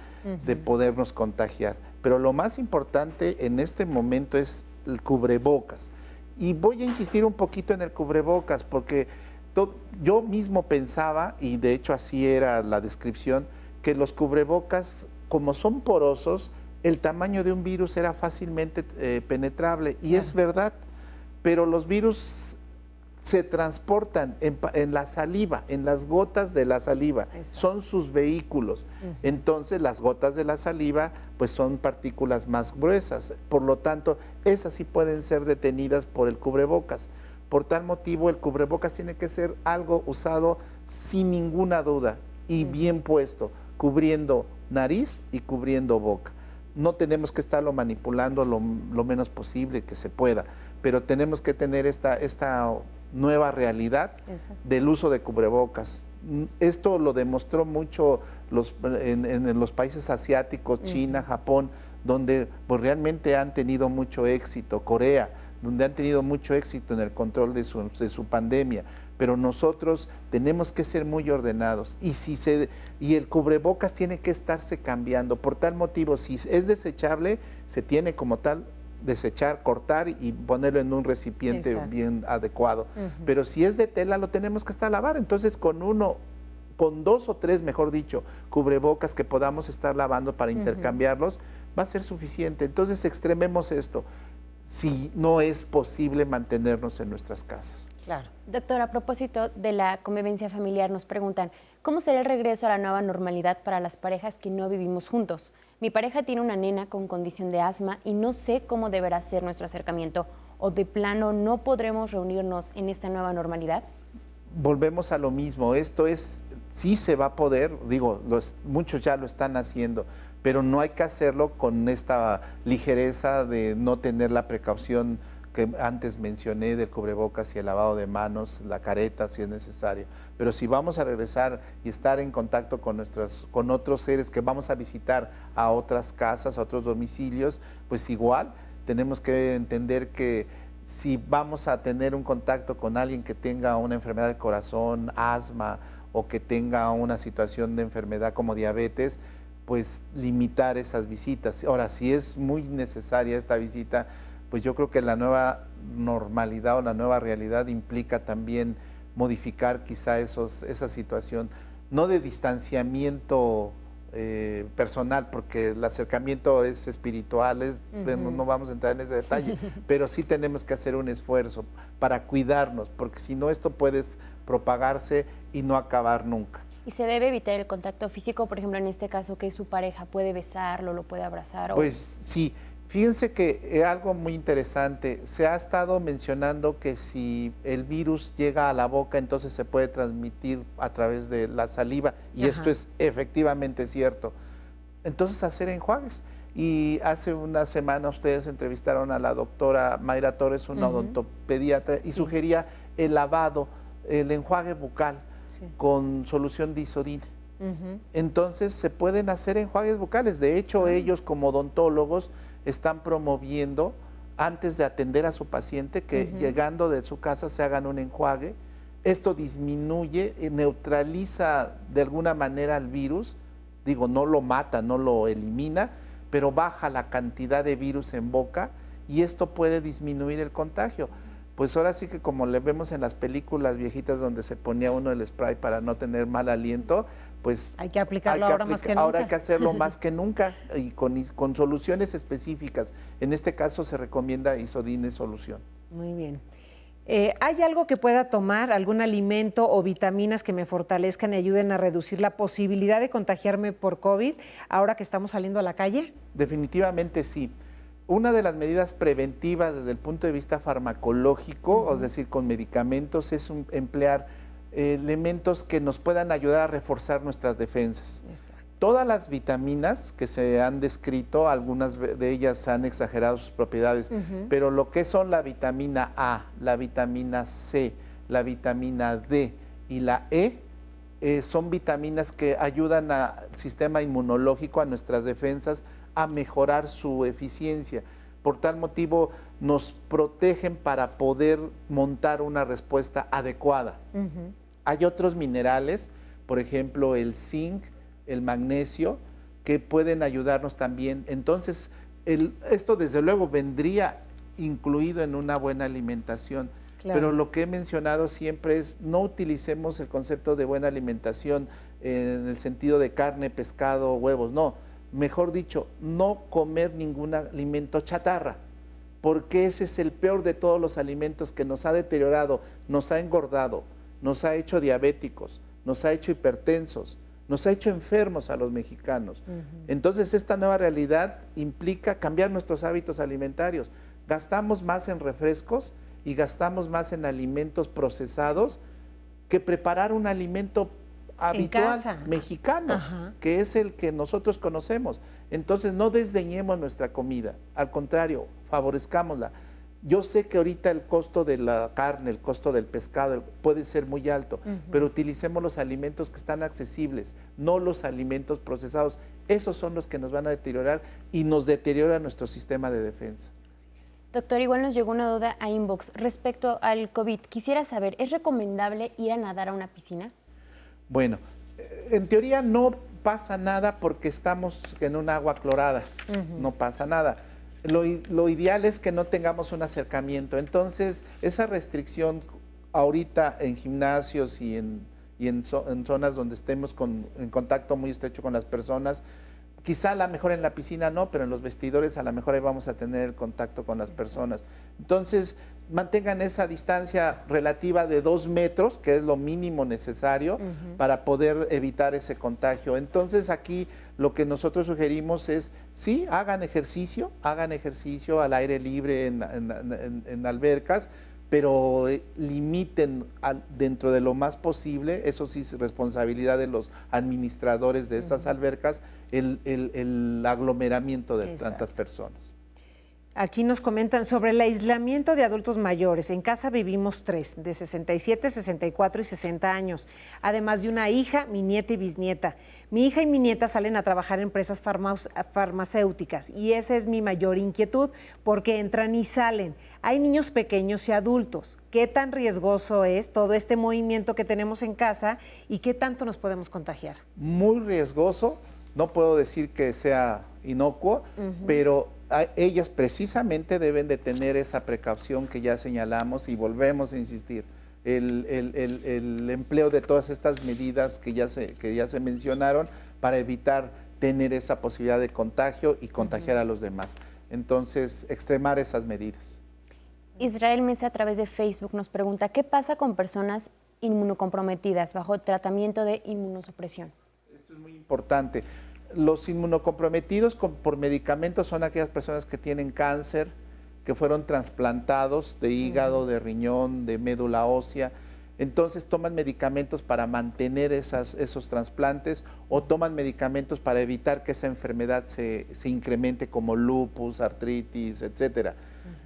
de podernos contagiar. Pero lo más importante en este momento es el cubrebocas. Y voy a insistir un poquito en el cubrebocas, porque yo mismo pensaba, y de hecho así era la descripción, que los cubrebocas, como son porosos, el tamaño de un virus era fácilmente penetrable. Y es verdad, pero los virus se transportan en la saliva, en las gotas de la saliva. Exacto. Son sus vehículos. Entonces las gotas de la saliva pues son partículas más gruesas, por lo tanto esas sí pueden ser detenidas por el cubrebocas. Por tal motivo el cubrebocas tiene que ser algo usado sin ninguna duda y bien puesto, cubriendo nariz y cubriendo boca. No tenemos que estarlo manipulando lo menos posible que se pueda, pero tenemos que tener esta nueva realidad del uso de cubrebocas. Esto lo demostró mucho en los países asiáticos, China, Japón, donde pues, realmente han tenido mucho éxito, Corea, donde han tenido mucho éxito en el control de su pandemia. Pero nosotros tenemos que ser muy ordenados y el cubrebocas tiene que estarse cambiando. Por tal motivo, si es desechable, se tiene como tal desechar, cortar y ponerlo en un recipiente bien adecuado. Pero si es de tela, lo tenemos que estar lavar. Entonces, con 2 o 3, mejor dicho, cubrebocas que podamos estar lavando para intercambiarlos, va a ser suficiente. Entonces, extrememos esto, si no es posible mantenernos en nuestras casas. Claro. Doctor, a propósito de la convivencia familiar, nos preguntan, ¿cómo será el regreso a la nueva normalidad para las parejas que no vivimos juntos? Mi pareja tiene una nena con condición de asma y no sé cómo deberá ser nuestro acercamiento, o de plano no podremos reunirnos en esta nueva normalidad. Volvemos a lo mismo, esto es, sí se va a poder, digo, muchos ya lo están haciendo, pero no hay que hacerlo con esta ligereza de no tener la precaución que antes mencioné del cubrebocas y el lavado de manos, la careta si es necesario. Pero si vamos a regresar y estar en contacto con otros seres que vamos a visitar a otras casas, a otros domicilios, pues igual tenemos que entender que si vamos a tener un contacto con alguien que tenga una enfermedad del corazón, asma o que tenga una situación de enfermedad como diabetes, pues limitar esas visitas. Ahora, si es muy necesaria esta visita, pues yo creo que la nueva normalidad o la nueva realidad implica también modificar quizá esa situación, no de distanciamiento personal, porque el acercamiento es espiritual, no vamos a entrar en ese detalle, pero sí tenemos que hacer un esfuerzo para cuidarnos, porque si no esto puede propagarse y no acabar nunca. ¿Y se debe evitar el contacto físico, por ejemplo, en este caso, que su pareja puede besarlo, lo puede abrazar? Pues sí, fíjense que algo muy interesante, se ha estado mencionando que si el virus llega a la boca, entonces se puede transmitir a través de la saliva, y esto es efectivamente cierto. Entonces hacer enjuagues. Y hace una semana ustedes entrevistaron a la doctora Mayra Torres, una odontopediatra, y sugería el lavado, el enjuague bucal con solución de isodina. Entonces se pueden hacer enjuagues bucales. De hecho, ellos como odontólogos están promoviendo, antes de atender a su paciente, que llegando de su casa se hagan un enjuague. Esto disminuye, neutraliza de alguna manera el virus, digo, no lo mata, no lo elimina, pero baja la cantidad de virus en boca y esto puede disminuir el contagio. Pues ahora sí que como le vemos en las películas viejitas donde se ponía uno el spray para no tener mal aliento, pues hay que aplicarlo ahora más que nunca. Ahora hay que hacerlo más que nunca y con soluciones específicas. En este caso se recomienda Isodine solución. Muy bien. ¿Hay algo que pueda tomar, algún alimento o vitaminas que me fortalezcan y ayuden a reducir la posibilidad de contagiarme por COVID ahora que estamos saliendo a la calle? Definitivamente sí. Una de las medidas preventivas desde el punto de vista farmacológico, es decir, con medicamentos, es emplear elementos que nos puedan ayudar a reforzar nuestras defensas. Exacto. Todas las vitaminas que se han descrito, algunas de ellas han exagerado sus propiedades, pero lo que son la vitamina A, la vitamina C, la vitamina D y la E, son vitaminas que ayudan al sistema inmunológico, a nuestras defensas, a mejorar su eficiencia. Por tal motivo, nos protegen para poder montar una respuesta adecuada. Hay otros minerales, por ejemplo, el zinc, el magnesio, que pueden ayudarnos también. Entonces, esto desde luego vendría incluido en una buena alimentación. Claro. Pero lo que he mencionado siempre es no utilicemos el concepto de buena alimentación en el sentido de carne, pescado, huevos, no. Mejor dicho, no comer ningún alimento chatarra, porque ese es el peor de todos los alimentos que nos ha deteriorado, nos ha engordado, nos ha hecho diabéticos, nos ha hecho hipertensos, nos ha hecho enfermos a los mexicanos. Entonces, esta nueva realidad implica cambiar nuestros hábitos alimentarios. Gastamos más en refrescos y gastamos más en alimentos procesados que preparar un alimento habitual mexicano, que es el que nosotros conocemos. Entonces, no desdeñemos nuestra comida, al contrario, favorezcámosla. Yo sé que ahorita el costo de la carne, el costo del pescado puede ser muy alto, pero utilicemos los alimentos que están accesibles, no los alimentos procesados. Esos son los que nos van a deteriorar y nos deteriora nuestro sistema de defensa. Doctor, igual nos llegó una duda a inbox respecto al COVID. Quisiera saber, ¿es recomendable ir a nadar a una piscina? Bueno, en teoría no pasa nada porque estamos en un agua clorada, no pasa nada. Lo ideal es que no tengamos un acercamiento. Entonces, esa restricción ahorita en gimnasios y en zonas donde estemos en contacto muy estrecho con las personas, quizá a lo mejor en la piscina no, pero en los vestidores a lo mejor ahí vamos a tener el contacto con las personas. Entonces, mantengan esa distancia relativa de 2 metros, que es lo mínimo necesario para poder evitar ese contagio. Entonces, aquí lo que nosotros sugerimos es, sí, hagan ejercicio al aire libre en albercas, pero limiten dentro de lo más posible, eso sí es responsabilidad de los administradores de estas albercas, el aglomeramiento de tantas personas. Aquí nos comentan sobre el aislamiento de adultos mayores. En casa vivimos 3, de 67, 64 y 60 años, además de una hija, mi nieta y bisnieta. Mi hija y mi nieta salen a trabajar en empresas farmacéuticas y esa es mi mayor inquietud porque entran y salen. Hay niños pequeños y adultos. ¿Qué tan riesgoso es todo este movimiento que tenemos en casa y qué tanto nos podemos contagiar? Muy riesgoso, no puedo decir que sea inocuo, pero ellas precisamente deben de tener esa precaución que ya señalamos y volvemos a insistir. El empleo de todas estas medidas que ya se mencionaron para evitar tener esa posibilidad de contagio y contagiar a los demás. Entonces, extremar esas medidas. Israel Mesa a través de Facebook nos pregunta, ¿qué pasa con personas inmunocomprometidas bajo tratamiento de inmunosupresión? Esto es muy importante. Los inmunocomprometidos por medicamentos son aquellas personas que tienen cáncer, que fueron trasplantados de hígado, de riñón, de médula ósea. Entonces toman medicamentos para mantener esos trasplantes o toman medicamentos para evitar que esa enfermedad se incremente como lupus, artritis, etcétera.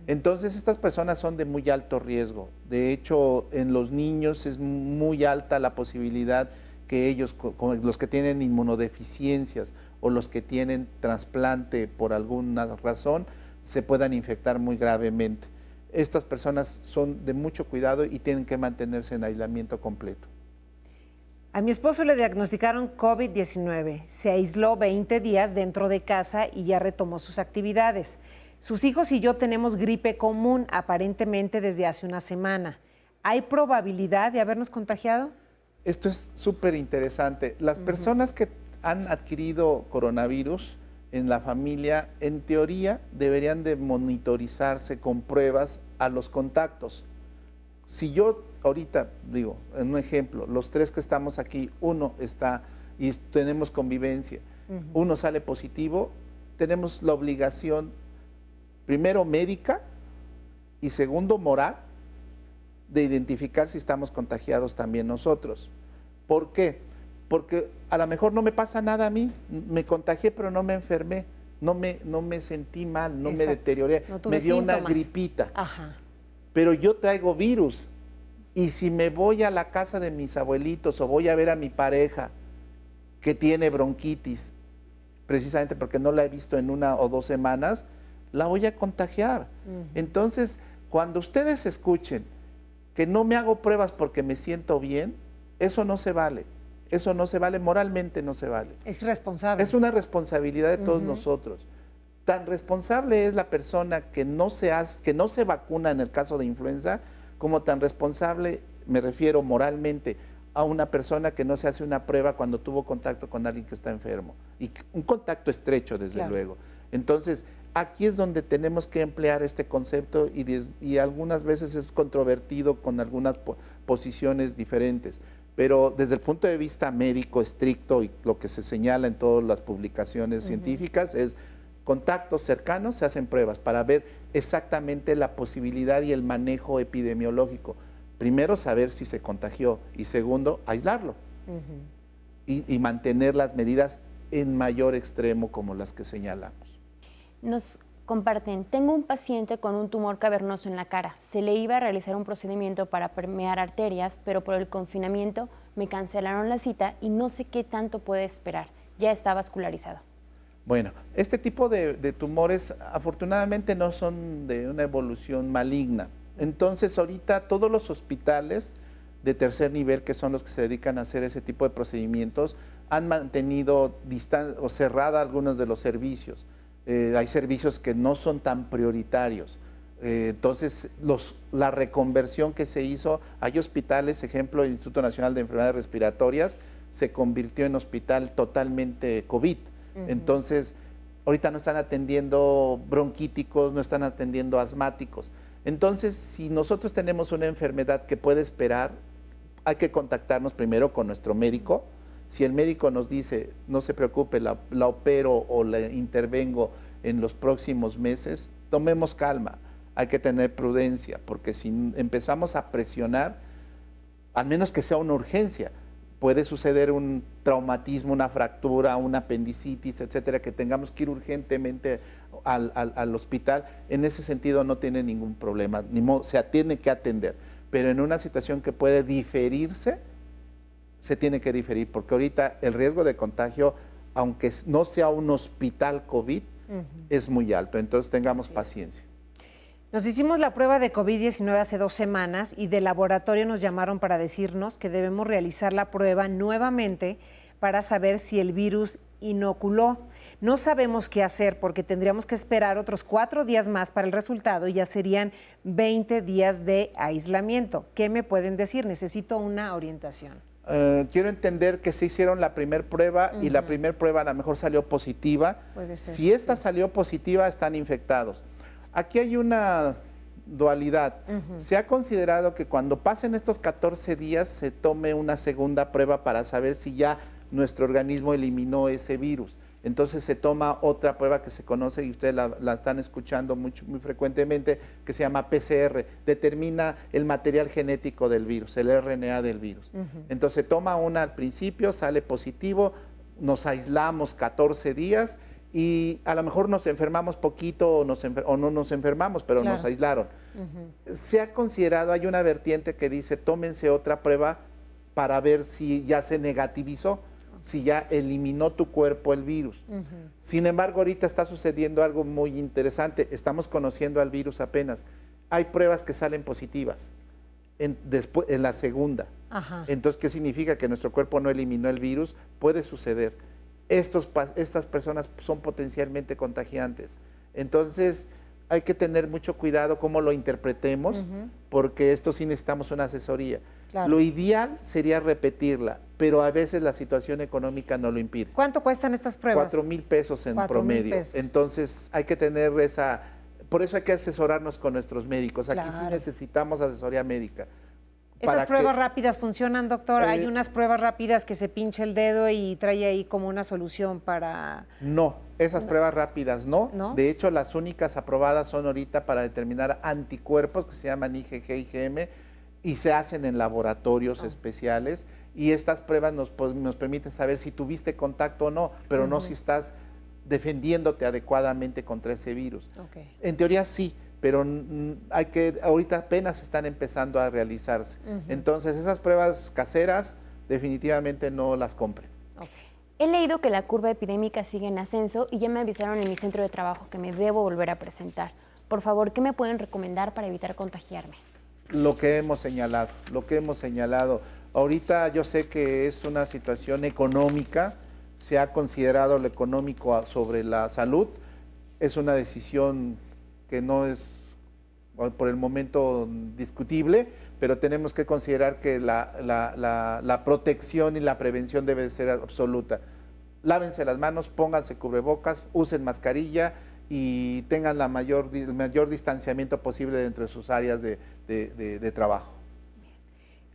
Entonces estas personas son de muy alto riesgo. De hecho, en los niños es muy alta la posibilidad que ellos, como los que tienen inmunodeficiencias o los que tienen trasplante por alguna razón, se puedan infectar muy gravemente. Estas personas son de mucho cuidado y tienen que mantenerse en aislamiento completo. A mi esposo le diagnosticaron COVID-19. Se aisló 20 días dentro de casa y ya retomó sus actividades. Sus hijos y yo tenemos gripe común, aparentemente desde hace una semana. ¿Hay probabilidad de habernos contagiado? Esto es súper interesante. Las personas que han adquirido coronavirus en la familia, en teoría, deberían de monitorizarse con pruebas a los contactos. Si yo ahorita, digo, en un ejemplo, los 3 que estamos aquí, uno está y tenemos convivencia, uno sale positivo, tenemos la obligación, primero médica y segundo moral, de identificar si estamos contagiados también nosotros. ¿Por qué? Porque a lo mejor no me pasa nada a mí, me contagié pero no me enfermé, no me sentí mal, no me deterioré, me dio una gripita. Pero yo traigo virus y si me voy a la casa de mis abuelitos o voy a ver a mi pareja que tiene bronquitis, precisamente porque no la he visto en 1 o 2 semanas, la voy a contagiar. Entonces, cuando ustedes escuchen que no me hago pruebas porque me siento bien, eso no se vale. Eso no se vale, moralmente no se vale. Es irresponsable. Es una responsabilidad de todos nosotros. Tan responsable es la persona que no se vacuna en el caso de influenza, como tan responsable, me refiero moralmente, a una persona que no se hace una prueba cuando tuvo contacto con alguien que está enfermo. Y un contacto estrecho, desde luego. Entonces, aquí es donde tenemos que emplear este concepto y algunas veces es controvertido con algunas posiciones diferentes. Pero desde el punto de vista médico estricto y lo que se señala en todas las publicaciones científicas es contactos cercanos, se hacen pruebas para ver exactamente la posibilidad y el manejo epidemiológico. Primero, saber si se contagió y segundo, aislarlo y mantener las medidas en mayor extremo como las que señalamos. Nos comparten, tengo un paciente con un tumor cavernoso en la cara. Se le iba a realizar un procedimiento para permear arterias, pero por el confinamiento me cancelaron la cita y no sé qué tanto puede esperar. Ya está vascularizado. Bueno, este tipo de tumores afortunadamente no son de una evolución maligna. Entonces ahorita todos los hospitales de tercer nivel, que son los que se dedican a hacer ese tipo de procedimientos, han mantenido o cerrada algunos de los servicios. Hay servicios que no son tan prioritarios. Entonces, la reconversión que se hizo, hay hospitales, ejemplo, el Instituto Nacional de Enfermedades Respiratorias, se convirtió en hospital totalmente COVID. Entonces, ahorita no están atendiendo bronquíticos, no están atendiendo asmáticos. Entonces, si nosotros tenemos una enfermedad que puede esperar, hay que contactarnos primero con nuestro médico. Si el médico nos dice, no se preocupe, la opero o la intervengo en los próximos meses, tomemos calma, hay que tener prudencia, porque si empezamos a presionar, al menos que sea una urgencia, puede suceder un traumatismo, una fractura, una apendicitis, etcétera, que tengamos que ir urgentemente al hospital. En ese sentido no tiene ningún problema, se tiene que atender, pero en una situación que puede diferirse, se tiene que diferir, porque ahorita el riesgo de contagio, aunque no sea un hospital COVID, es muy alto, entonces tengamos paciencia. Nos hicimos la prueba de COVID-19 hace 2 semanas y del laboratorio nos llamaron para decirnos que debemos realizar la prueba nuevamente para saber si el virus inoculó. No sabemos qué hacer porque tendríamos que esperar otros 4 días más para el resultado y ya serían 20 días de aislamiento. ¿Qué me pueden decir? Necesito una orientación. Quiero entender que se hicieron la primera prueba y la primera prueba a lo mejor salió positiva. Puede ser, si esta salió positiva, están infectados. Aquí hay una dualidad. Se ha considerado que cuando pasen estos 14 días se tome una segunda prueba para saber si ya nuestro organismo eliminó ese virus. Entonces se toma otra prueba que se conoce y ustedes la están escuchando muy frecuentemente, que se llama PCR. Determina el material genético del virus, el RNA del virus. Entonces se toma una al principio, sale positivo, nos aislamos 14 días y a lo mejor nos enfermamos poquito o no nos enfermamos, pero nos aislaron. Se ha considerado, hay una vertiente que dice, tómense otra prueba para ver si ya se negativizó, si ya eliminó tu cuerpo el virus. Sin embargo, ahorita está sucediendo algo muy interesante. Estamos conociendo al virus apenas. Hay pruebas que salen positivas en la segunda. Entonces, ¿qué significa? Que nuestro cuerpo no eliminó el virus. Puede suceder. Estas personas son potencialmente contagiantes. Entonces, hay que tener mucho cuidado cómo lo interpretemos, porque esto sí necesitamos una asesoría. Lo ideal sería repetirla, pero a veces la situación económica no lo impide. ¿Cuánto cuestan estas pruebas? 4,000 pesos en promedio. Entonces hay que tener por eso hay que asesorarnos con nuestros médicos. Aquí sí necesitamos asesoría médica. ¿Estas pruebas rápidas funcionan, doctor? ¿Hay unas pruebas rápidas que se pinche el dedo y trae ahí como una solución para...? No, esas pruebas rápidas no. De hecho, las únicas aprobadas son ahorita para determinar anticuerpos que se llaman IgG, IgM, y se hacen en laboratorios especiales, y estas pruebas nos permiten saber si tuviste contacto o no, pero no si estás defendiéndote adecuadamente contra ese virus. En teoría sí, pero ahorita apenas están empezando a realizarse. Entonces esas pruebas caseras definitivamente no las compren. He leído que la curva epidémica sigue en ascenso y ya me avisaron en mi centro de trabajo que me debo volver a presentar. Por favor, ¿qué me pueden recomendar para evitar contagiarme? Lo que hemos señalado. Ahorita yo sé que es una situación económica, se ha considerado lo económico sobre la salud, es una decisión que no es por el momento discutible, pero tenemos que considerar que la protección y la prevención debe ser absoluta. Lávense las manos, pónganse cubrebocas, usen mascarilla y tengan el mayor distanciamiento posible dentro de sus áreas de trabajo.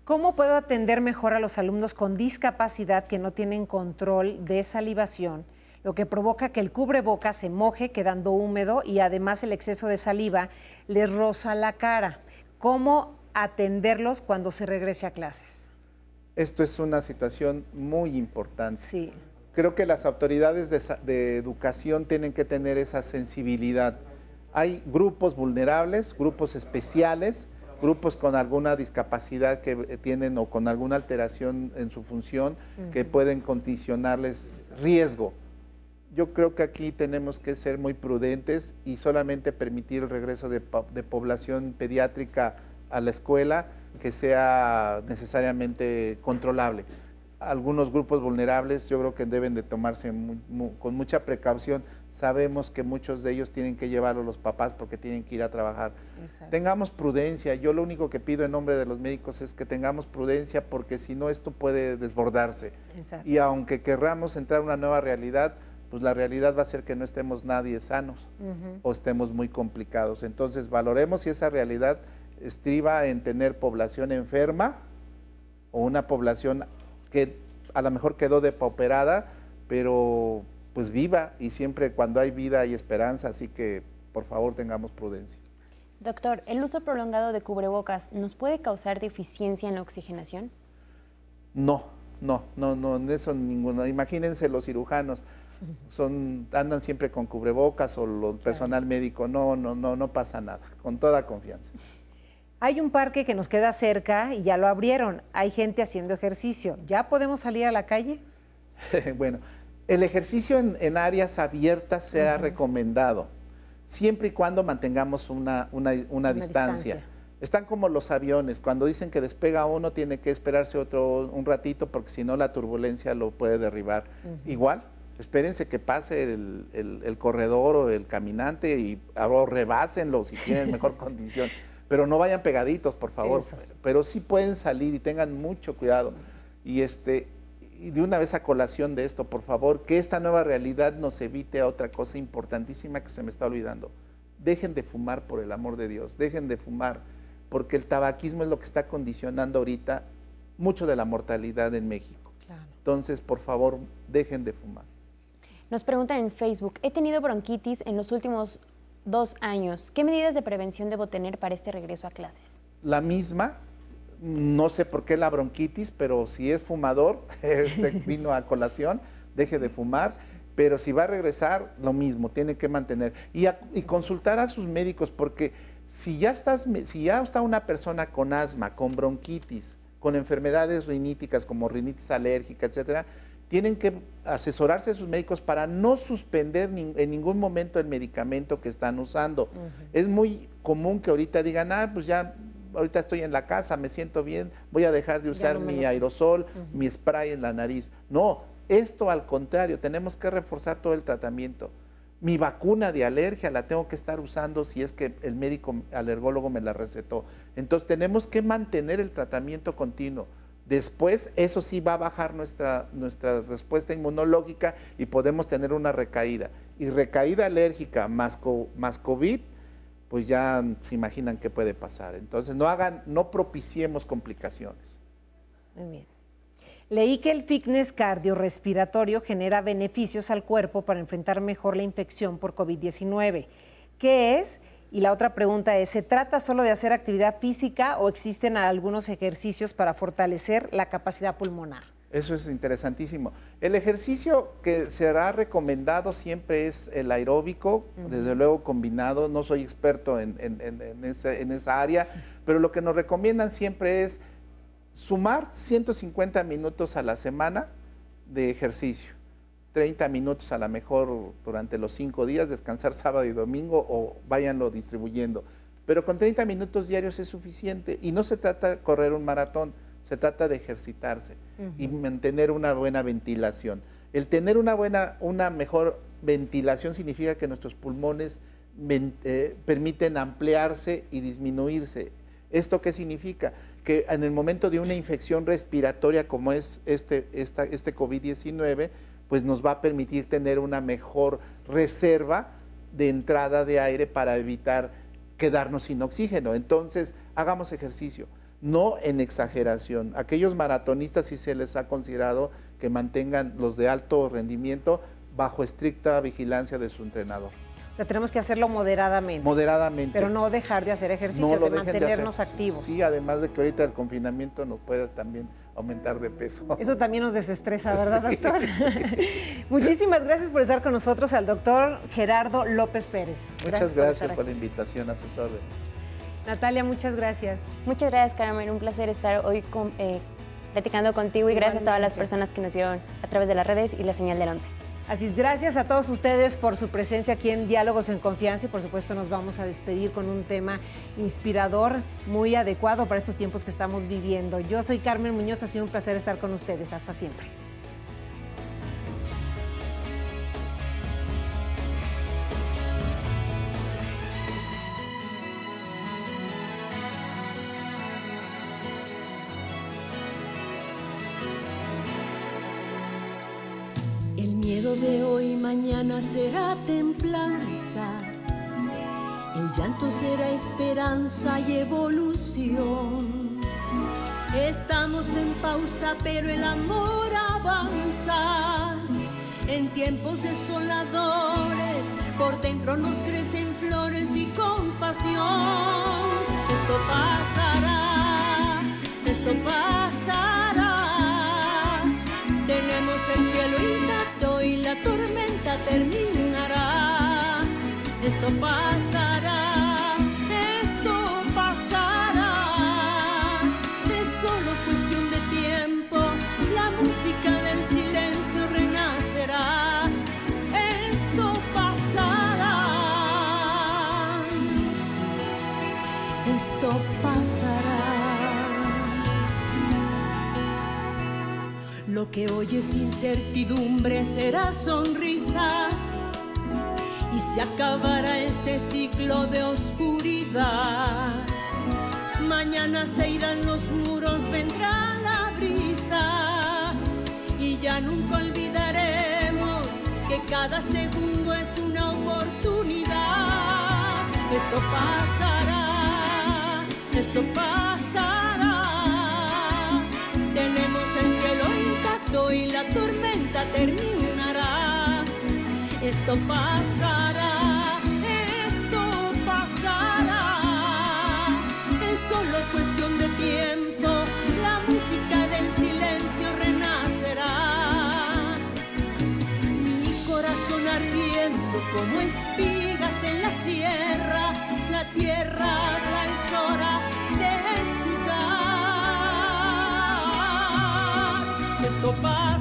¿Cómo puedo atender mejor a los alumnos con discapacidad que no tienen control de salivación, lo que provoca que el cubrebocas se moje quedando húmedo y además el exceso de saliva les roza la cara? ¿Cómo atenderlos cuando se regrese a clases? Esto es una situación muy importante. Sí. Creo que las autoridades de educación tienen que tener esa sensibilidad. Hay grupos vulnerables, grupos especiales, grupos con alguna discapacidad que tienen o con alguna alteración en su función que pueden condicionarles riesgo. Yo creo que aquí tenemos que ser muy prudentes y solamente permitir el regreso de población pediátrica a la escuela que sea necesariamente controlable. Algunos grupos vulnerables yo creo que deben de tomarse con mucha precaución. Sabemos que muchos de ellos tienen que llevarlo los papás porque tienen que ir a trabajar. Exacto. Tengamos prudencia. Yo lo único que pido en nombre de los médicos es que tengamos prudencia, porque si no esto puede desbordarse. Exacto. Y aunque querramos entrar a una nueva realidad, pues la realidad va a ser que no estemos nadie sanos o estemos muy complicados. Entonces valoremos si esa realidad estriba en tener población enferma o una población que a lo mejor quedó depauperada, pero pues viva, y siempre cuando hay vida hay esperanza, así que por favor tengamos prudencia. Doctor, ¿el uso prolongado de cubrebocas nos puede causar deficiencia en la oxigenación? No, en eso ninguno. Imagínense los cirujanos, andan siempre con cubrebocas, o el personal médico, no pasa nada, con toda confianza. Hay un parque que nos queda cerca y ya lo abrieron. Hay gente haciendo ejercicio. ¿Ya podemos salir a la calle? Bueno, el ejercicio en áreas abiertas se ha recomendado, siempre y cuando mantengamos una distancia. Están como los aviones, cuando dicen que despega uno tiene que esperarse otro un ratito porque si no la turbulencia lo puede derribar. Igual, Espérense que pase el corredor o el caminante y ahora rebásenlo si tienen mejor condición. Pero no vayan pegaditos, por favor. Eso. Pero sí pueden salir y tengan mucho cuidado. Y de una vez a colación de esto, por favor, que esta nueva realidad nos evite a otra cosa importantísima que se me está olvidando. Dejen de fumar, por el amor de Dios. Dejen de fumar, porque el tabaquismo es lo que está condicionando ahorita mucho de la mortalidad en México. Claro. Entonces, por favor, dejen de fumar. Nos preguntan en Facebook, he tenido bronquitis en los últimos 2 años. ¿Qué medidas de prevención debo tener para este regreso a clases? La misma, no sé por qué la bronquitis, pero si es fumador, se vino a colación, deje de fumar, pero si va a regresar, lo mismo, tiene que mantener. Y consultar a sus médicos, porque si ya está una persona con asma, con bronquitis, con enfermedades riníticas como rinitis alérgica, etcétera, tienen que asesorarse de sus médicos para no suspender en ningún momento el medicamento que están usando. Es muy común que ahorita digan, pues ya, ahorita estoy en la casa, me siento bien, voy a dejar de usar mi aerosol, mi spray en la nariz. No, esto al contrario, tenemos que reforzar todo el tratamiento. Mi vacuna de alergia la tengo que estar usando si es que el médico alergólogo me la recetó. Entonces tenemos que mantener el tratamiento continuo. Después, eso sí va a bajar nuestra respuesta inmunológica y podemos tener una recaída. Y recaída alérgica más COVID, pues ya se imaginan qué puede pasar. Entonces, no propiciemos complicaciones. Muy bien. Leí que el fitness cardiorrespiratorio genera beneficios al cuerpo para enfrentar mejor la infección por COVID-19. ¿Qué es? Y la otra pregunta es, ¿se trata solo de hacer actividad física o existen algunos ejercicios para fortalecer la capacidad pulmonar? Eso es interesantísimo. El ejercicio que será recomendado siempre es el aeróbico, desde luego combinado. No soy experto en esa área, pero lo que nos recomiendan siempre es sumar 150 minutos a la semana de ejercicio. 30 minutos a lo mejor durante los 5 días, descansar sábado y domingo o váyanlo distribuyendo. Pero con 30 minutos diarios es suficiente y no se trata de correr un maratón, se trata de ejercitarse y mantener una buena ventilación. El tener una mejor ventilación significa que nuestros pulmones permiten ampliarse y disminuirse. ¿Esto qué significa? Que en el momento de una infección respiratoria como es este COVID-19, pues nos va a permitir tener una mejor reserva de entrada de aire para evitar quedarnos sin oxígeno. Entonces, hagamos ejercicio, no en exageración. Aquellos maratonistas sí se les ha considerado que mantengan los de alto rendimiento bajo estricta vigilancia de su entrenador. O sea, tenemos que hacerlo moderadamente. Moderadamente. Pero no dejar de hacer ejercicio, de mantenernos activos. Sí, además de que ahorita el confinamiento nos puede también aumentar de peso. Eso también nos desestresa, ¿verdad, doctor? Sí. Muchísimas gracias por estar con nosotros, al doctor Gerardo López Pérez. Muchas gracias por la invitación, a sus órdenes. Natalia, muchas gracias. Muchas gracias, Carmen. Un placer estar hoy platicando contigo y gracias a todas las personas que nos vieron a través de las redes y la señal del 11. Así es, gracias a todos ustedes por su presencia aquí en Diálogos en Confianza y por supuesto nos vamos a despedir con un tema inspirador, muy adecuado para estos tiempos que estamos viviendo. Yo soy Carmen Muñoz, ha sido un placer estar con ustedes. Hasta siempre. De hoy mañana será templanza, el llanto será esperanza y evolución. Estamos en pausa pero el amor avanza, en tiempos desoladores por dentro nos crecen flores y compasión. Esto pasará, esto pasará, tenemos el cielo intacto y la tormenta terminará. Esto pasará, esto pasará. Es solo cuestión de tiempo, la música del silencio renacerá. Esto pasará, esto pasará. Lo que hoy es incertidumbre será sonrisa y se acabará este ciclo de oscuridad. Mañana se irán los muros, vendrá la brisa y ya nunca olvidaremos que cada segundo es una oportunidad. Esto pasará, esto pasará. Tenemos el cielo intacto y la tormenta terminará. Esto pasará, esto pasará. Es solo cuestión de tiempo, la música del silencio renacerá. Mi corazón ardiendo como espigas en la sierra, la tierra habla, es hora de escuchar. Esto pasa.